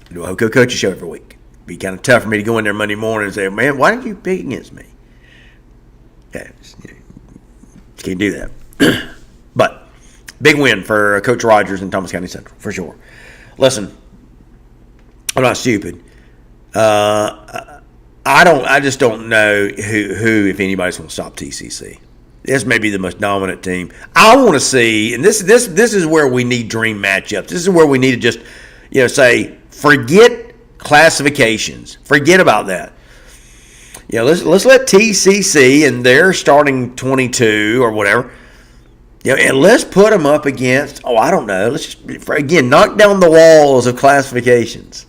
I do a Hoko coaches show every week. It'd be kind of tough for me to go in there Monday morning and say, man, why did you pick against me? Yeah, you can't do that. But big win for Coach Rogers and Thomas County Central, for sure. Listen, I'm not stupid. I just don't know who, if anybody's going to stop TCC. This may be the most dominant team. I want to see, and this is where we need dream matchups. This is where we need to just, say, forget classifications. Forget about that. Let's let TCC and their starting 22 or whatever, and let's put them up against, I don't know. Let's just, again, knock down the walls of classifications.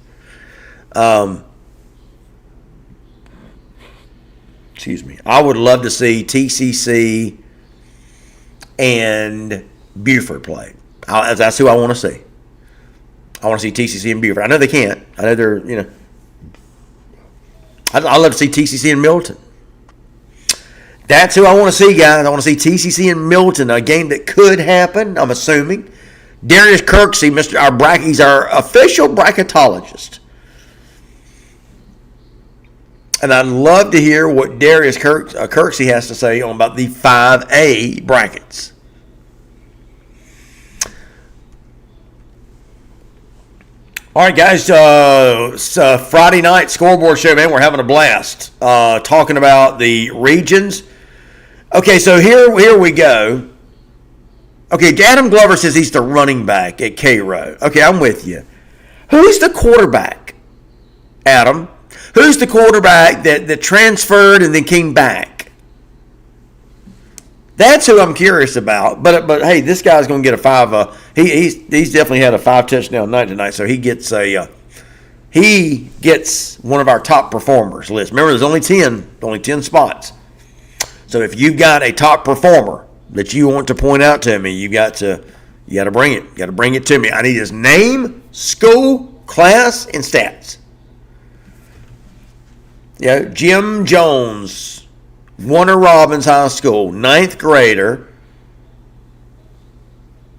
Excuse me. I would love to see TCC and Buford play. That's who I want to see. I want to see TCC and Buford. I know they can't. I know they're, I'd love to see TCC and Milton. That's who I want to see, guys. I want to see TCC and Milton, a game that could happen, I'm assuming. Darius Kirksey, he's our official bracketologist. And I'd love to hear what Darius Kirksey has to say about the 5A brackets. All right, guys. Friday night scoreboard show, man. We're having a blast talking about the regions. Okay, so here we go. Okay, Adam Glover says he's the running back at Cairo. Okay, I'm with you. Who's the quarterback, Adam? Who's the quarterback that transferred and then came back? That's who I'm curious about. But hey, this guy's going to get a 5. He's definitely had a 5 touchdown night tonight, so he gets one of our top performers list. Remember, there's only 10 spots. So if you've got a top performer that you want to point out to me, you got to bring it. You got to bring it to me. I need his name, school, class, and stats. Jim Jones, Warner Robins High School, 9th grader.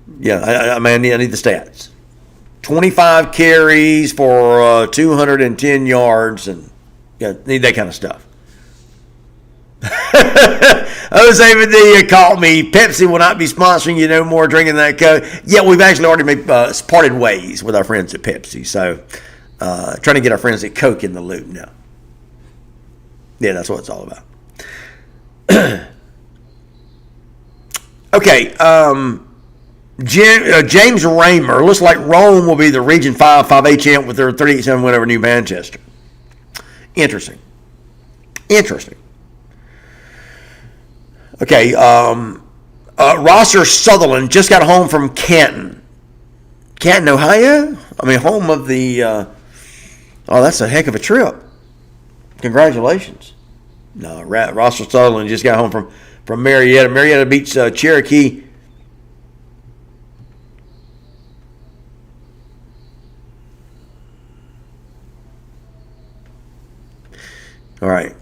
I need the stats. 25 carries for 210 yards, and need that kind of stuff. Jose Medina called me. Pepsi will not be sponsoring you no more drinking that Coke. Yeah, we've actually already made parted ways with our friends at Pepsi. So trying to get our friends at Coke in the loop now. Yeah, that's what it's all about. Okay, James Raymer. Looks like Rome will be the Region 5A champ with their 38-7 win over New Manchester. Interesting. Okay, Rosser Sutherland just got home from Canton, Ohio. I mean, home of the. That's a heck of a trip. Congratulations. No, Ross Sutherland just got home from Marietta. Marietta beats Cherokee. All right.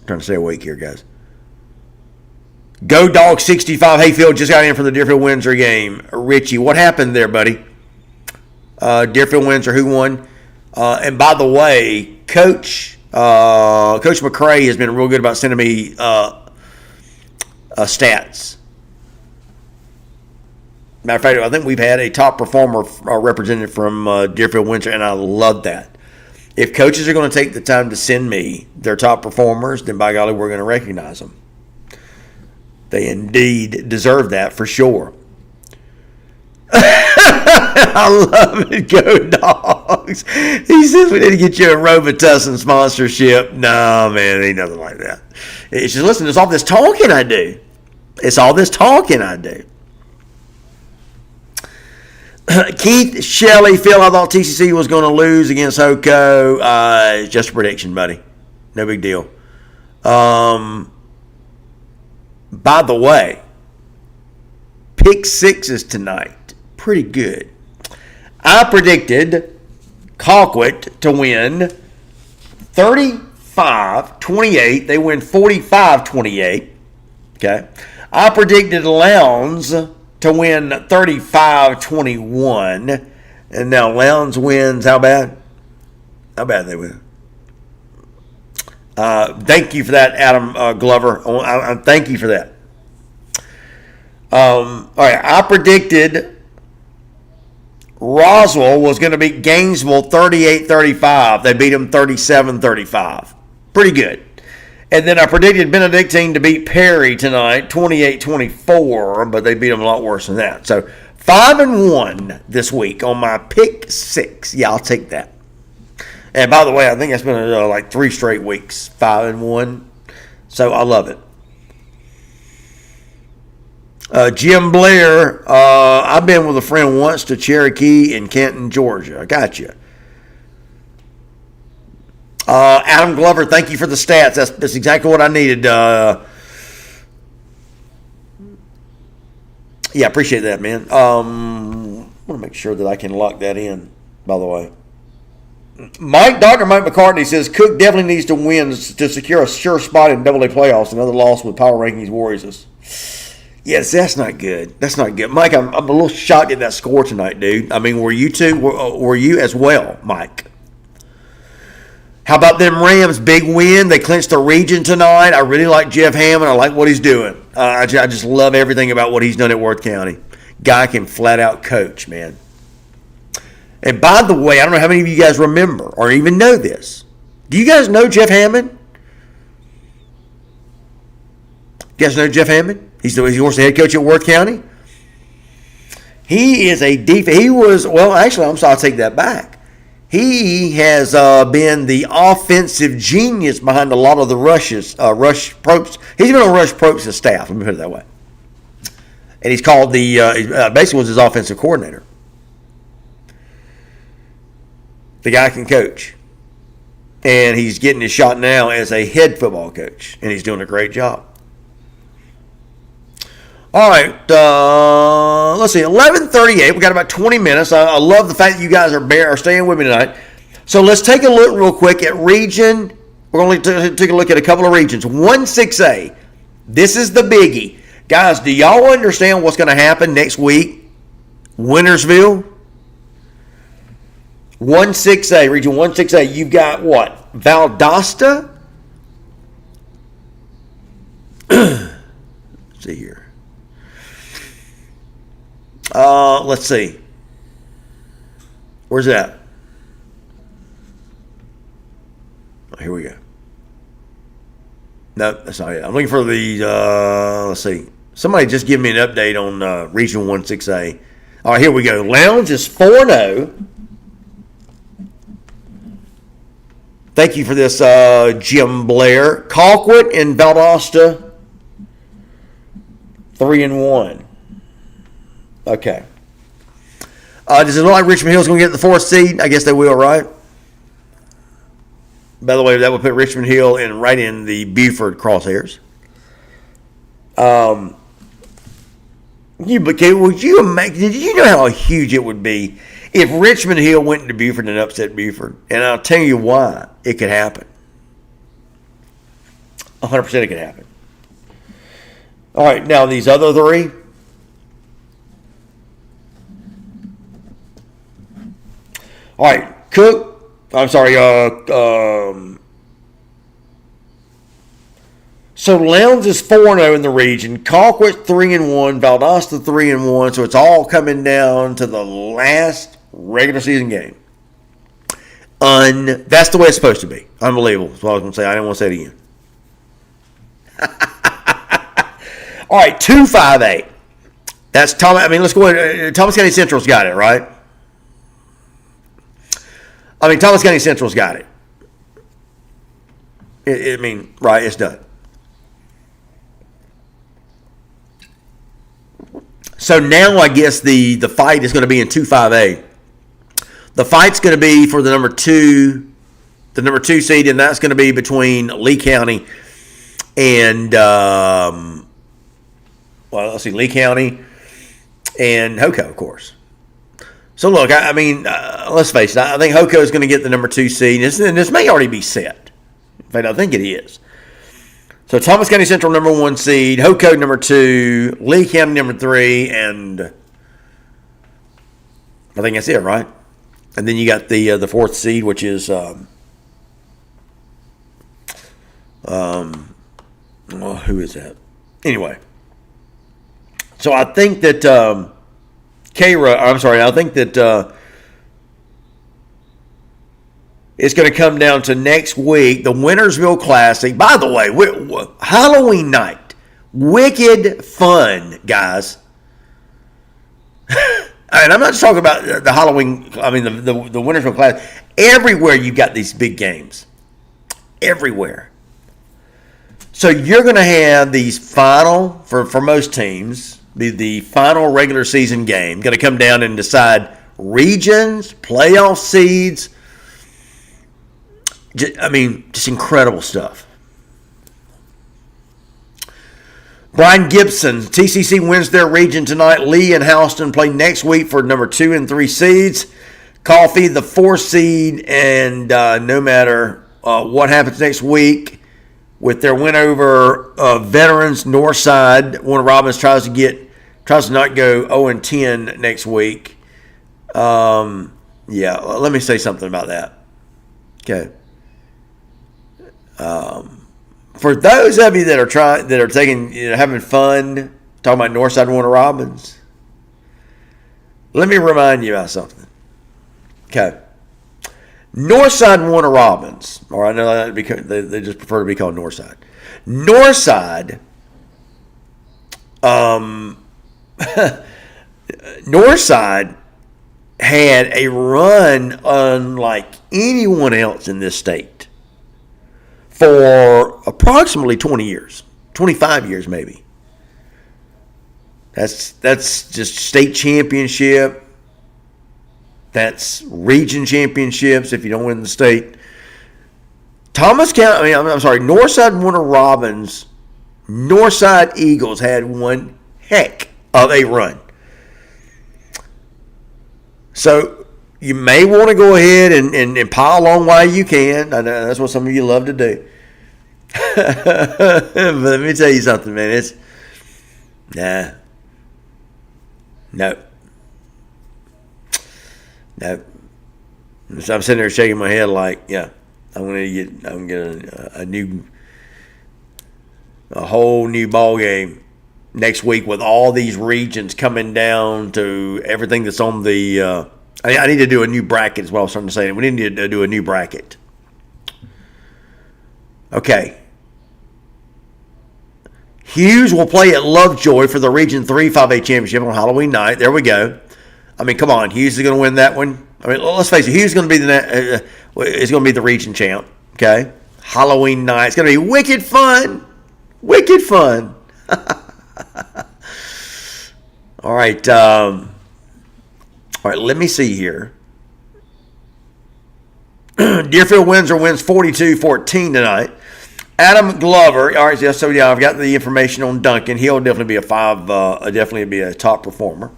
Trying to stay awake here, guys. Go Dog 65 Hayfield just got in from the Deerfield Windsor game. Richie, what happened there, buddy? Deerfield Windsor, who won? And by the way, Coach McCray has been real good about sending me stats. Matter of fact, I think we've had a top performer represented from Deerfield Windsor, and I love that. If coaches are going to take the time to send me their top performers, then by golly, we're going to recognize them. They indeed deserve that for sure. I love it. Go Dogs. He says we need to get you a Robitussin sponsorship. No, man, it ain't nothing like that. It's just, listen, it's all this talking I do. It's all this talking I do. Keith Shelley, Phil, I thought TCC was going to lose against Hoko. It's just a prediction, buddy. No big deal. By the way, pick sixes tonight. Pretty good. I predicted Colquitt to win 35-28. They win 45-28. Okay. I predicted Lowndes to win 35-21. And now Lowndes wins how bad? How bad they win? Thank you for that, Adam Glover. Thank you for that. All right, I predicted Roswell was going to beat Gainesville 38-35. They beat them 37-35. Pretty good. And then I predicted Benedictine to beat Perry tonight 28-24, but they beat them a lot worse than that. So 5-1 this week on my pick six. Yeah, I'll take that. And by the way, I think that's been like 3 straight weeks, 5-1. So I love it. Jim Blair, I've been with a friend once to Cherokee in Canton, Georgia. I got you. Adam Glover, thank you for the stats. That's exactly what I needed. Yeah, appreciate that, man. I want to make sure that I can lock that in, by the way. Dr. Mike McCartney says Cook definitely needs to win to secure a sure spot in AA playoffs. Another loss with power rankings worries us. Yes, that's not good. That's not good. Mike, I'm a little shocked at that score tonight, dude. I mean, were you too? Were you as well, Mike? How about them Rams? Big win. They clinched the region tonight. I really like Jeff Hammond. I like what he's doing. I just love everything about what he's done at Worth County. Guy can flat out coach, man. And by the way, I don't know how many of you guys remember or even know this. Do you guys know Jeff Hammond? You guys know Jeff Hammond? He's the head coach at Worth County. He is a I'll take that back. He has been the offensive genius behind a lot of the rushes. Rush Probst. He's been on Rush Probst's staff. Let me put it that way. And he's called basically was his offensive coordinator. The guy can coach. And he's getting his shot now as a head football coach. And he's doing a great job. All right, let's see, 11:38. We got about 20 minutes. I love the fact that you guys are staying with me tonight. So let's take a look real quick at region. We're going to take a look at a couple of regions. 1-6A. This is the biggie. Guys, do y'all understand what's going to happen next week? Wintersville. 1-6A, region 1-6A. You've got what? Valdosta. Let's see here. Let's see. Where's that? Oh, here we go. No, that's not it. I'm looking for the, let's see. Somebody just give me an update on Region 1-6A. All right, here we go. Lowndes is 4-0. Thank you for this, Jim Blair. Colquitt and Valdosta, 3-1. Okay. Does it look like Richmond Hill's going to get the 4th seed? I guess they will, right? By the way, that would put Richmond Hill right in the Buford crosshairs. Would you imagine? Did you know how huge it would be if Richmond Hill went into Buford and upset Buford? And I'll tell you why it could happen. 100% it could happen. All right, now these other three. All right, Cook. I'm sorry. So Lowndes is 4-0 in the region. Colquitt 3-1. Valdosta 3-1. So it's all coming down to the last regular season game. That's the way it's supposed to be. Unbelievable. That's what I was going to say. I didn't want to say it again. All right, 2-5-8. That's Thomas. I mean, let's go ahead. Thomas County Central's got it, right? I mean, Thomas County Central's got it. Right, it's done. So now I guess the fight is going to be in 2-5-A. The fight's going to be for the number two seed, and that's going to be between Lee County and Lee County and Hoco, of course. So look, I mean, let's face it. I think Hoco is going to get the number 2 seed, and this may already be set. In fact, I think it is. So Thomas County Central number 1 seed, Hoco number 2, Lee County number 3, and I think that's it, right? And then you got the 4th seed, which is who is that? Anyway, so I think that I think that it's going to come down to next week, the Wintersville Classic. By the way, Halloween night, wicked fun, guys. And I'm not just talking about the Halloween. I mean the Wintersville Classic. Everywhere you've got these big games. Everywhere. So you're going to have these final, for most teams, the final regular season game, going to come down and decide regions, playoff seeds. Just incredible stuff. Brian Gibson, TCC wins their region tonight. Lee and Houston play next week for number 2 and 3 seeds. Coffee, the 4 seed, and no matter what happens next week, with their win over veterans Northside, Warner Robins tries to not go 0-10 next week. Let me say something about that. Okay. For those of you that are having fun talking about Northside Warner Robins, let me remind you about something. Okay. Northside Warner Robins, or I know that because they just prefer to be called Northside. Northside, Northside had a run unlike anyone else in this state for approximately 20 years, 25 years maybe. That's just state championship. That's region championships if you don't win the state. Northside Warner Robins, Northside Eagles had one heck of a run. So you may want to go ahead and pile on while you can. I know that's what some of you love to do. But let me tell you something, man. It's no. So I'm sitting there shaking my head like, yeah, I'm gonna get a whole new ball game next week with all these regions coming down to everything that's on the. I need to do a new bracket is what I was trying to say. We need to do a new bracket. Okay. Hughes will play at Lovejoy for the Region 3 5A Championship on Halloween night. There we go. I mean, come on. Hughes is going to win that one. I mean, let's face it. Hughes is going to be is going to be the region champ. Okay. Halloween night. It's going to be wicked fun. Wicked fun. All right. All right. Let me see here. Deerfield Windsor wins 42-14 tonight. Adam Glover. All right, so yeah, I've got the information on Duncan. He'll definitely be definitely be a top performer.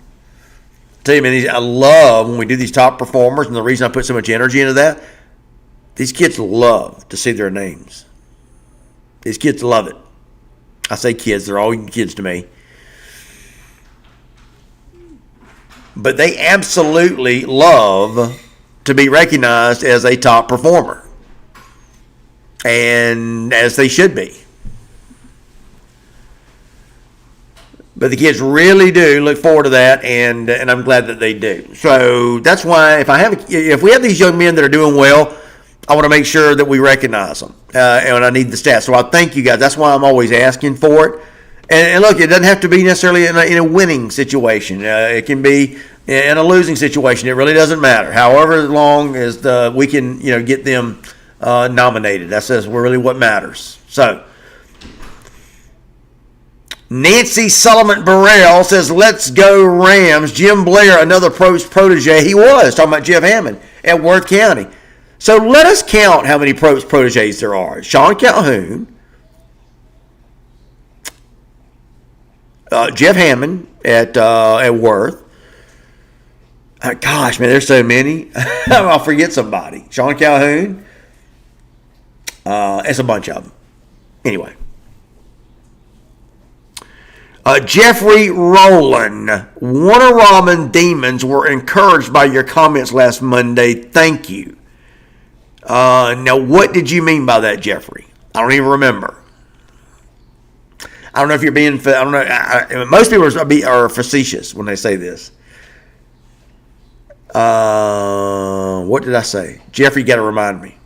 Tell you, man, I love when we do these top performers, and the reason I put so much energy into that, these kids love to see their names. These kids love it. I say kids, they're all kids to me. But they absolutely love to be recognized as a top performer. And as they should be. But the kids really do look forward to that, and I'm glad that they do. So that's why if we have these young men that are doing well, I want to make sure that we recognize them, and I need the stats. So I thank you guys. That's why I'm always asking for it. And look, it doesn't have to be necessarily in a winning situation. It can be in a losing situation. It really doesn't matter. However long as we can get them nominated. That's really what matters. So. Nancy Solomon Burrell says, let's go Rams. Jim Blair, another protege. He was talking about Jeff Hammond at Worth County. So let us count how many proteges there are. Sean Calhoun, Jeff Hammond at Worth. Gosh, man, there's so many. I'll forget somebody. Sean Calhoun. It's a bunch of them. Anyway. Jeffrey Rowland, Warner Ramen Demons were encouraged by your comments last Monday. Thank you. Now, what did you mean by that, Jeffrey? I don't even remember. I don't know if you're being. I don't know. Most people are facetious when they say this. What did I say, Jeffrey? You got to remind me.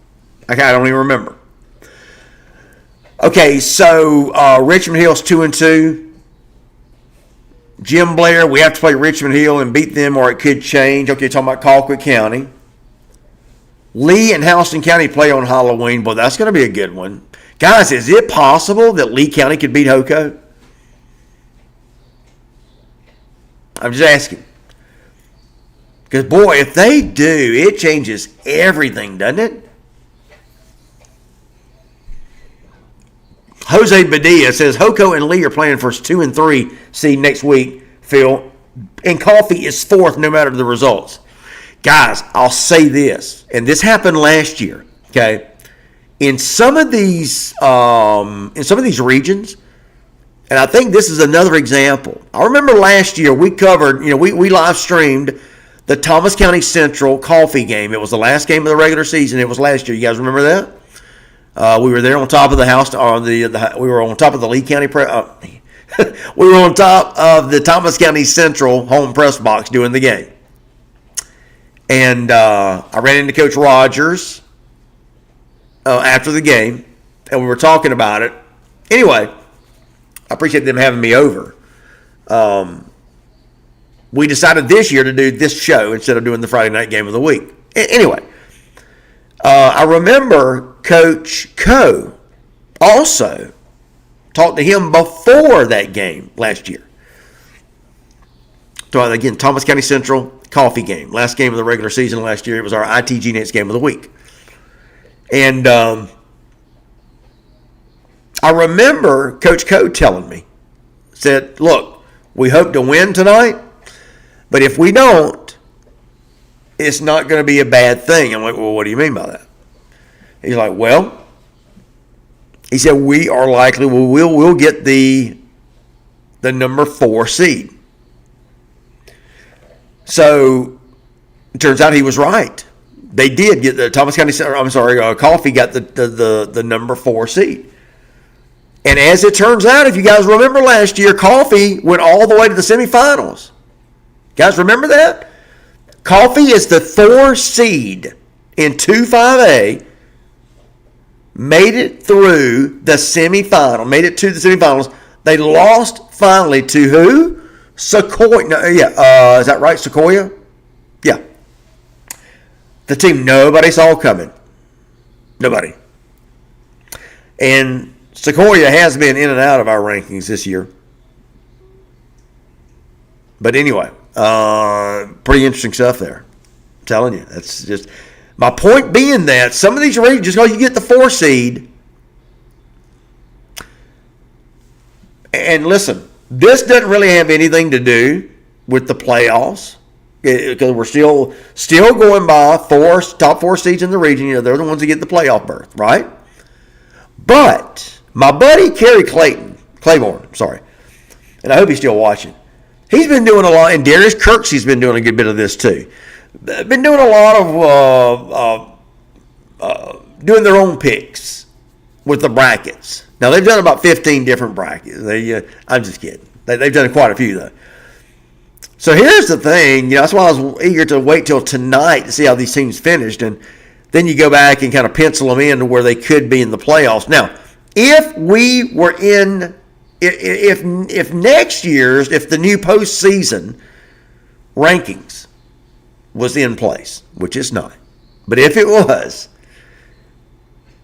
I don't even remember. Okay, so Richmond Hill's 2-2. Jim Blair, we have to play Richmond Hill and beat them or it could change. Okay, talking about Colquitt County. Lee and Houston County play on Halloween. Boy, that's going to be a good one. Guys, is it possible that Lee County could beat Hoco? I'm just asking. Because, boy, if they do, it changes everything, doesn't it? Jose Badilla says, Hoco and Lee are playing for 2 and 3 seed next week, Phil. And Coffee is 4th no matter the results. Guys, I'll say this, and this happened last year, okay? In some of these regions, and I think this is another example. I remember last year we covered, we live streamed the Thomas County Central Coffee game. It was the last game of the regular season. It was last year. You guys remember that? We were there on top of the house. We were on top of the Lee County. We were on top of the Thomas County Central home press box doing the game. And I ran into Coach Rogers after the game, and we were talking about it. Anyway, I appreciate them having me over. We decided this year to do this show instead of doing the Friday night game of the week. Anyway, I remember Coach Coe also talked to him before that game last year. So again, Thomas County Central Coffee game, last game of the regular season last year. It was our ITG Nets game of the week. And I remember Coach Coe telling me, said, look, we hope to win tonight, but if we don't, it's not going to be a bad thing. I'm like, well, what do you mean by that? He's like, well, he said, we are likely, we'll get the number 4 seed. So it turns out he was right. They did get the Coffee got the number 4 seed. And as it turns out, if you guys remember last year, Coffee went all the way to the semifinals. Guys, remember that? Coffee is the 4 seed in 2-5A, made it through the semifinal, made it to the semifinals. They lost finally to who? Sequoia. No, is that right? Sequoia? Yeah. The team nobody saw coming. Nobody. And Sequoia has been in and out of our rankings this year. But anyway, pretty interesting stuff there. I'm telling you, that's just My point being that some of these regions, just because you get the 4 seed, and listen, this doesn't really have anything to do with the playoffs because we're still going by top 4 seeds in the region. They're the ones that get the playoff berth, right? But my buddy Kerry Claiborne, and I hope he's still watching. He's been doing a lot, and Darius Kirksey's been doing a good bit of this too. Been doing a lot of doing their own picks with the brackets. Now they've done about 15 different brackets. I'm just kidding. They've done quite a few though. So here's the thing. That's why I was eager to wait till tonight to see how these teams finished, and then you go back and kind of pencil them in to where they could be in the playoffs. Now, if we were in. If next year's, if the new postseason rankings was in place, which it's not, but if it was,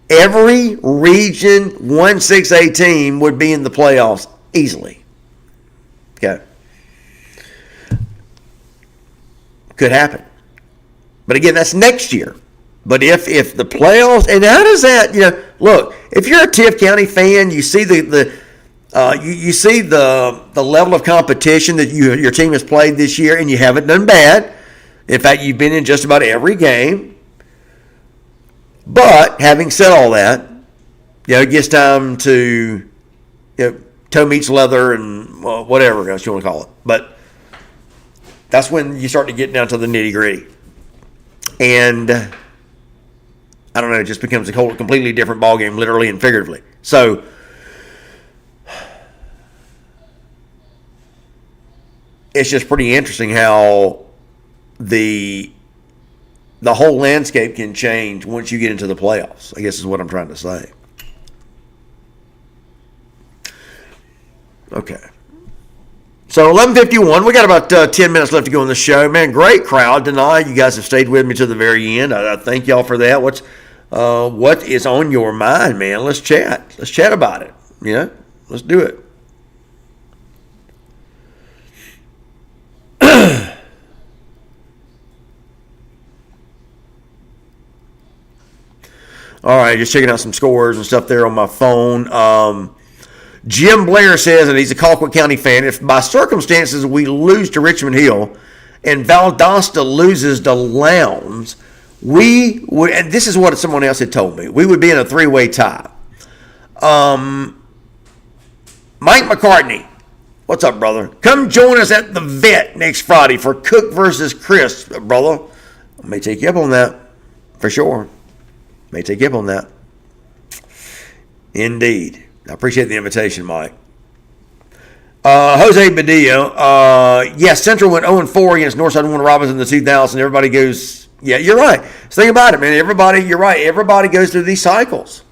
every Region 1-6A team would be in the playoffs easily. Okay. Could happen. But again, that's next year. But if the playoffs, and how does that, look, if you're a Tiff County fan, you see you see the level of competition that your team has played this year, and you haven't done bad. In fact, you've been in just about every game. But having said all that, it gets time to toe meets leather and whatever else you want to call it. But that's when you start to get down to the nitty gritty, and I don't know, it just becomes a whole completely different ballgame, literally and figuratively. So. It's just pretty interesting how the whole landscape can change once you get into the playoffs, I guess is what I'm trying to say. Okay. So 11:51, we got about 10 minutes left to go on the show. Man, great crowd tonight. You guys have stayed with me to the very end. I thank y'all for that. What is on your mind, man? Let's chat. Let's chat about it. Let's do it. All right, just checking out some scores and stuff there on my phone. Jim Blair says, and he's a Colquitt County fan, if by circumstances we lose to Richmond Hill and Valdosta loses to Lowndes, we would, and this is what someone else had told me, we would be in a 3-way tie. Mike McCartney, what's up, brother? Come join us at the Vet next Friday for Cook versus Chris, brother. I may take you up on that, for sure. May take you up on that. Indeed. I appreciate the invitation, Mike. Jose Badillo. Yes, Central went 0-4 against Northside Warner Robins in the 2000s. Everybody goes, yeah, you're right. Just think about it, man. You're right. Everybody goes through these cycles.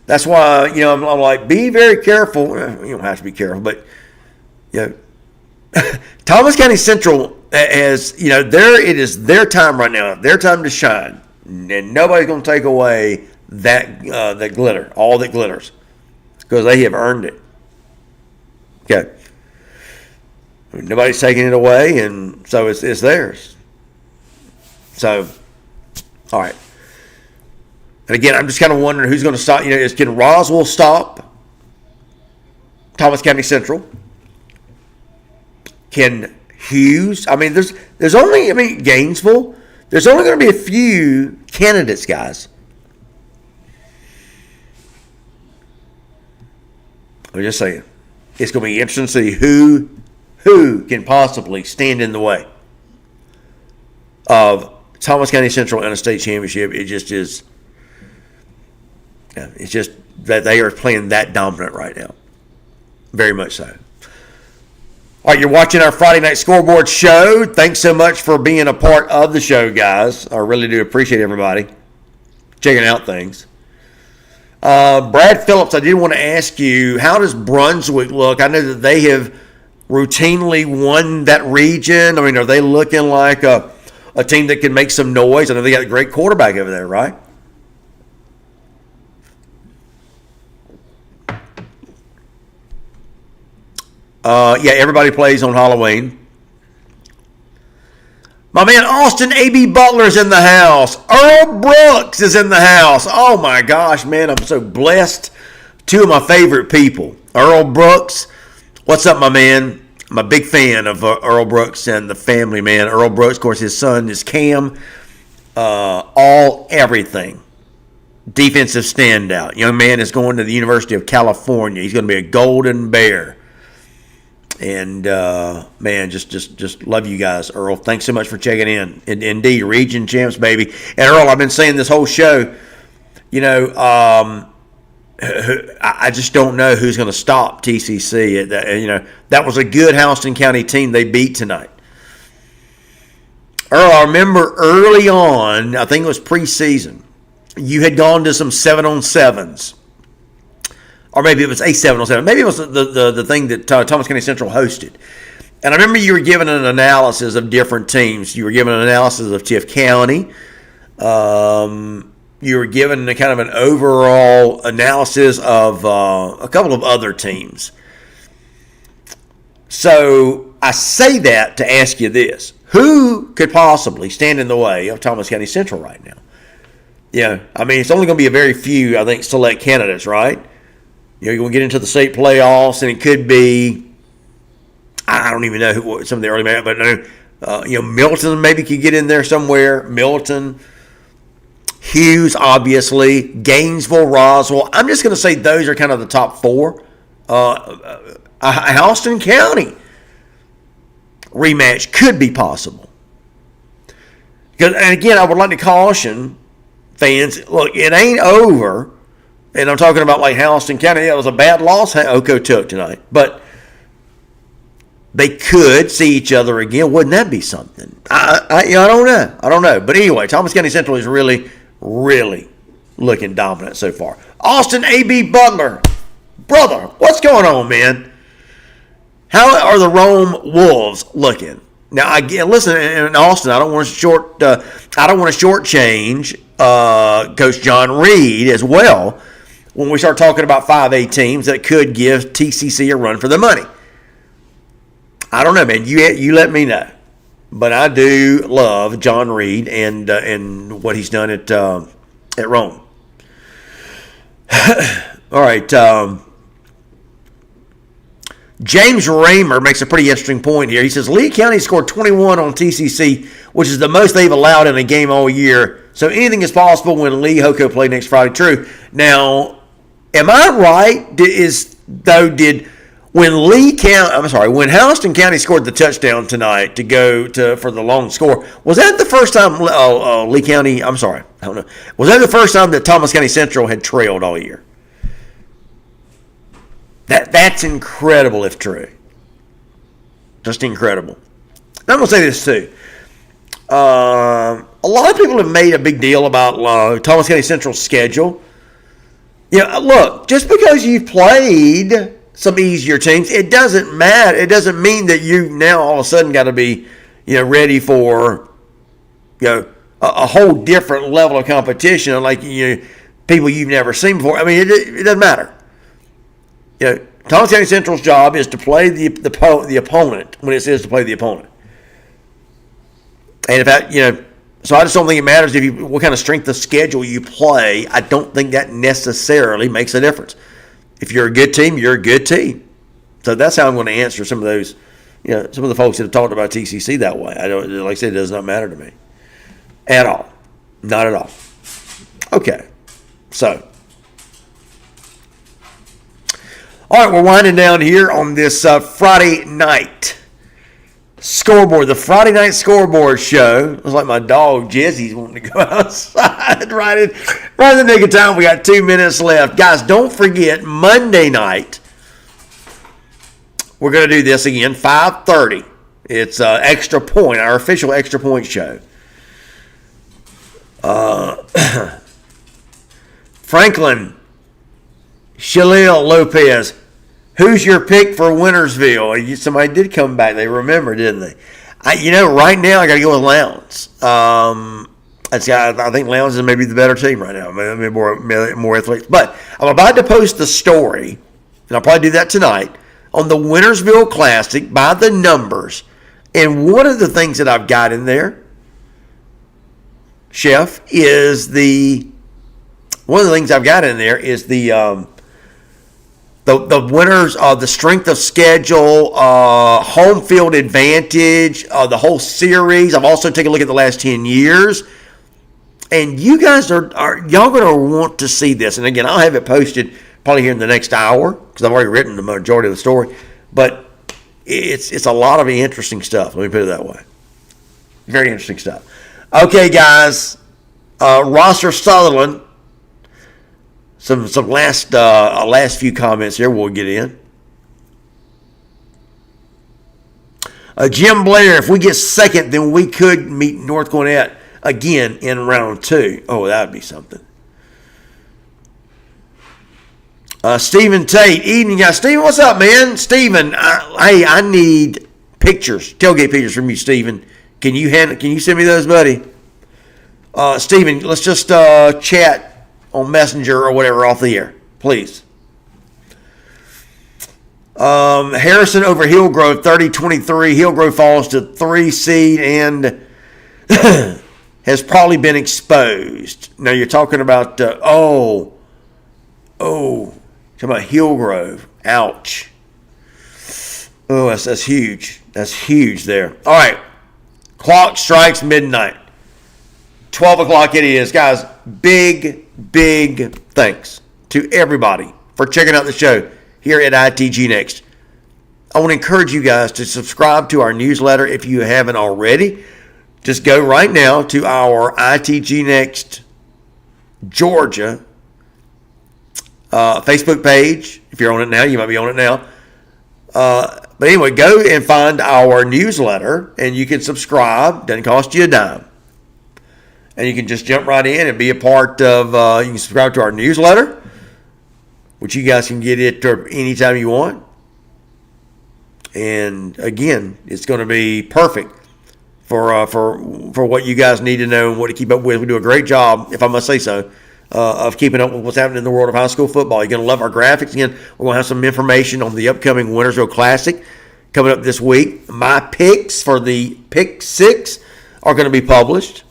That's why, I'm like, be very careful. You don't have to be careful, but, Thomas County Central has, it is their time right now. Their time to shine. And nobody's going to take away that glitter, all that glitters, because they have earned it. Okay. Nobody's taking it away, and so it's theirs. So, all right. And again, I'm just kind of wondering who's going to stop. Can Roswell stop Thomas County Central? Can Hughes? I mean, there's only, Gainesville. There's only going to be a few candidates, guys. I'm just saying. It's going to be interesting to see who can possibly stand in the way of Thomas County Central in a state championship. It just is. It's just that they are playing that dominant right now. Very much so. All right, you're watching our Friday Night Scoreboard show. Thanks so much for being a part of the show, guys. I really do appreciate everybody checking out things. Brad Phillips, I did want to ask you, how does Brunswick look? I know that they have routinely won that region. Are they looking like a team that can make some noise? I know they got a great quarterback over there, right? Everybody plays on Halloween. My man Austin A.B. Butler's in the house. Earl Brooks is in the house. Oh, my gosh, man. I'm so blessed. Two of my favorite people. Earl Brooks. What's up, my man? I'm a big fan of Earl Brooks and the family, man. Earl Brooks, of course, his son is Cam. Everything. Defensive standout. Young man is going to the University of California. He's going to be a Golden Bear. And, man, just love you guys, Earl. Thanks so much for checking in. Indeed, region champs, baby. And, Earl, I've been saying this whole show, I just don't know who's going to stop TCC. That was a good Houston County team they beat tonight. Earl, I remember early on, I think it was preseason, you had gone to some 7-on-7s. Or maybe it was a 7-on-7. Maybe it was the thing that Thomas County Central hosted. And I remember you were given an analysis of different teams. You were given an analysis of Tift County. You were given a kind of an overall analysis of a couple of other teams. So I say that to ask you this. Who could possibly stand in the way of Thomas County Central right now? It's only going to be a very few, I think, select candidates, right? You're going to get into the state playoffs, and it could be, I don't even know who some of the early men, but Milton maybe could get in there somewhere. Milton, Hughes, obviously, Gainesville, Roswell. I'm just going to say those are kind of the top four. Houston County rematch could be possible. And again, I would like to caution fans, look, it ain't over. And I'm talking about like Houston County. It was a bad loss Oko took tonight. But they could see each other again. Wouldn't that be something? I don't know. But anyway, Thomas County Central is really, really looking dominant so far. Austin A.B. Butler. Brother, what's going on, man? How are the Rome Wolves looking? Now, again, listen, in Austin, I don't want to shortchange Coach John Reed as well when we start talking about 5A teams that could give TCC a run for the money. I don't know, man. You let me know. But I do love John Reed and what he's done at Rome. All right. James Raymer makes a pretty interesting point here. He says, Lee County scored 21 on TCC, which is the most they've allowed in a game all year. So anything is possible when Lee Hoko play next Friday. True. Now, am I right? When Houston County scored the touchdown tonight to go for the long score, was that the first time Lee County, I don't know. Was that the first time that Thomas County Central had trailed all year? That's incredible if true. Just incredible. I'm going to say this too. A lot of people have made a big deal about Thomas County Central's schedule. Look, just because you've played some easier teams, it doesn't matter. It doesn't mean that you now all of a sudden got to be, ready for, a whole different level of competition, like people you've never seen before. I mean, it doesn't matter. Thomas County Central's job is to play the opponent when it says to play the opponent. And so I just don't think it matters what kind of strength of schedule you play. I don't think that necessarily makes a difference. If you're a good team, you're a good team. So that's how I'm going to answer some of those, some of the folks that have talked about TCC that way. Like I said, it does not matter to me at all. Not at all. Okay. So, all right, we're winding down here on this Friday night scoreboard, the Friday night scoreboard show. It was like my dog Jezzy's wanting to go outside right in the nick of time. We got 2 minutes left. Guys, don't forget, Monday night, we're going to do this again, 5:30. It's Extra Point, our official Extra Point show. Franklin, Shalil Lopez, who's your pick for Wintersville? Somebody did come back. They remember, didn't they? Right now I got to go with Lowndes. I think Lowndes is maybe the better team right now. Maybe more athletic. But I'm about to post the story, and I'll probably do that tonight, on the Wintersville Classic by the numbers. And one of the things that I've got in there Chef, is one of the things I've got in there is the winners of the strength of schedule, home field advantage, the whole series. I've also taken a look at the last 10 years. And you guys are y'all going to want to see this. And again, I'll have it posted probably here in the next hour because I've already written the majority of the story. But it's a lot of interesting stuff. Let me put it that way. Very interesting stuff. Okay, guys. Rosser Sutherland. Some last few comments here we'll get in. Jim Blair, if we get second, then we could meet North Gwinnett again in round 2. Oh, that would be something. Stephen Tate, evening guys. Stephen, what's up, man? Stephen, I need pictures, tailgate pictures from you, Stephen. Can you send me those, buddy? Stephen, let's just chat on Messenger or whatever off the air, please. Harrison over Hillgrove, 30-23. Hillgrove falls to 3 seed and has probably been exposed. Now you're talking about talking about Hillgrove. Ouch. Oh, that's huge. That's huge there. All right. Clock strikes midnight. 12 o'clock it is. Guys, big thanks to everybody for checking out the show here at ITG Next. I want to encourage you guys to subscribe to our newsletter if you haven't already. Just go right now to our ITG Next Georgia Facebook page. If you're on it now, you might be on it now. But anyway, go and find our newsletter, and you can subscribe. Doesn't cost you a dime. And you can just jump right in and be a part of, you can subscribe to our newsletter, which you guys can get it anytime you want. And again, it's going to be perfect for what you guys need to know and what to keep up with. We do a great job, if I must say so, of keeping up with what's happening in the world of high school football. You're going to love our graphics. Again, we're going to have some information on the upcoming Wintersville Classic coming up this week. My picks for the Pick 6 are going to be published.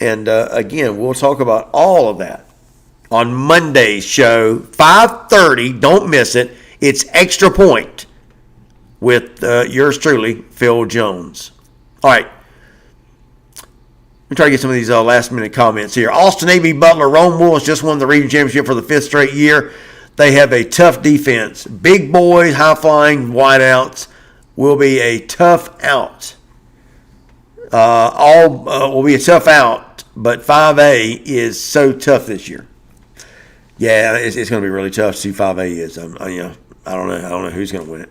And again, we'll talk about all of that on Monday's show, 5:30. Don't miss it. It's Extra Point with yours truly, Phil Jones. All right. Let me try to get some of these last-minute comments here. Austin A.B. Butler, Rome Wolves just won the region championship for the 5th straight year. They have a tough defense. Big boys, high-flying wideouts will be a tough out. Will be a tough out, but 5A is so tough this year. Yeah, it's going to be really tough to see 5A is. I don't know who's going to win it.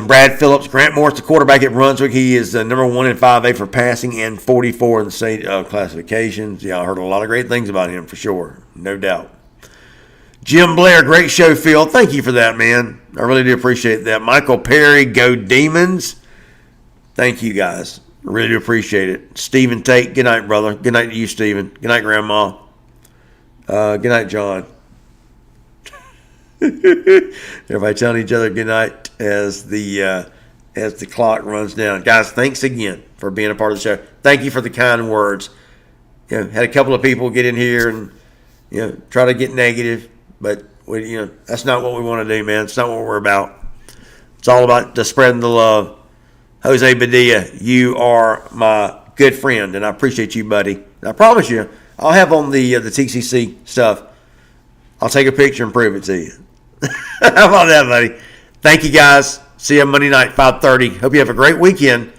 Brad Phillips, Grant Morris, the quarterback at Brunswick. He is number 1 in 5A for passing and 44 in the state classifications. Yeah, I heard a lot of great things about him for sure, no doubt. Jim Blair, great show, Phil. Thank you for that, man. I really do appreciate that. Michael Perry, go Demons. Thank you, guys. I really do appreciate it. Stephen Tate, good night, brother. Good night to you, Stephen. Good night, Grandma. Good night, John. Everybody telling each other good night as the clock runs down. Guys, thanks again for being a part of the show. Thank you for the kind words. Had a couple of people get in here and try to get negative, but that's not what we want to do, man. It's not what we're about. It's all about just spreading the love. Jose Padilla, you are my good friend, and I appreciate you, buddy. And I promise you, I'll have on the TCC stuff. I'll take a picture and prove it to you. How about that, buddy? Thank you, guys. See you Monday night, 5:30. Hope you have a great weekend.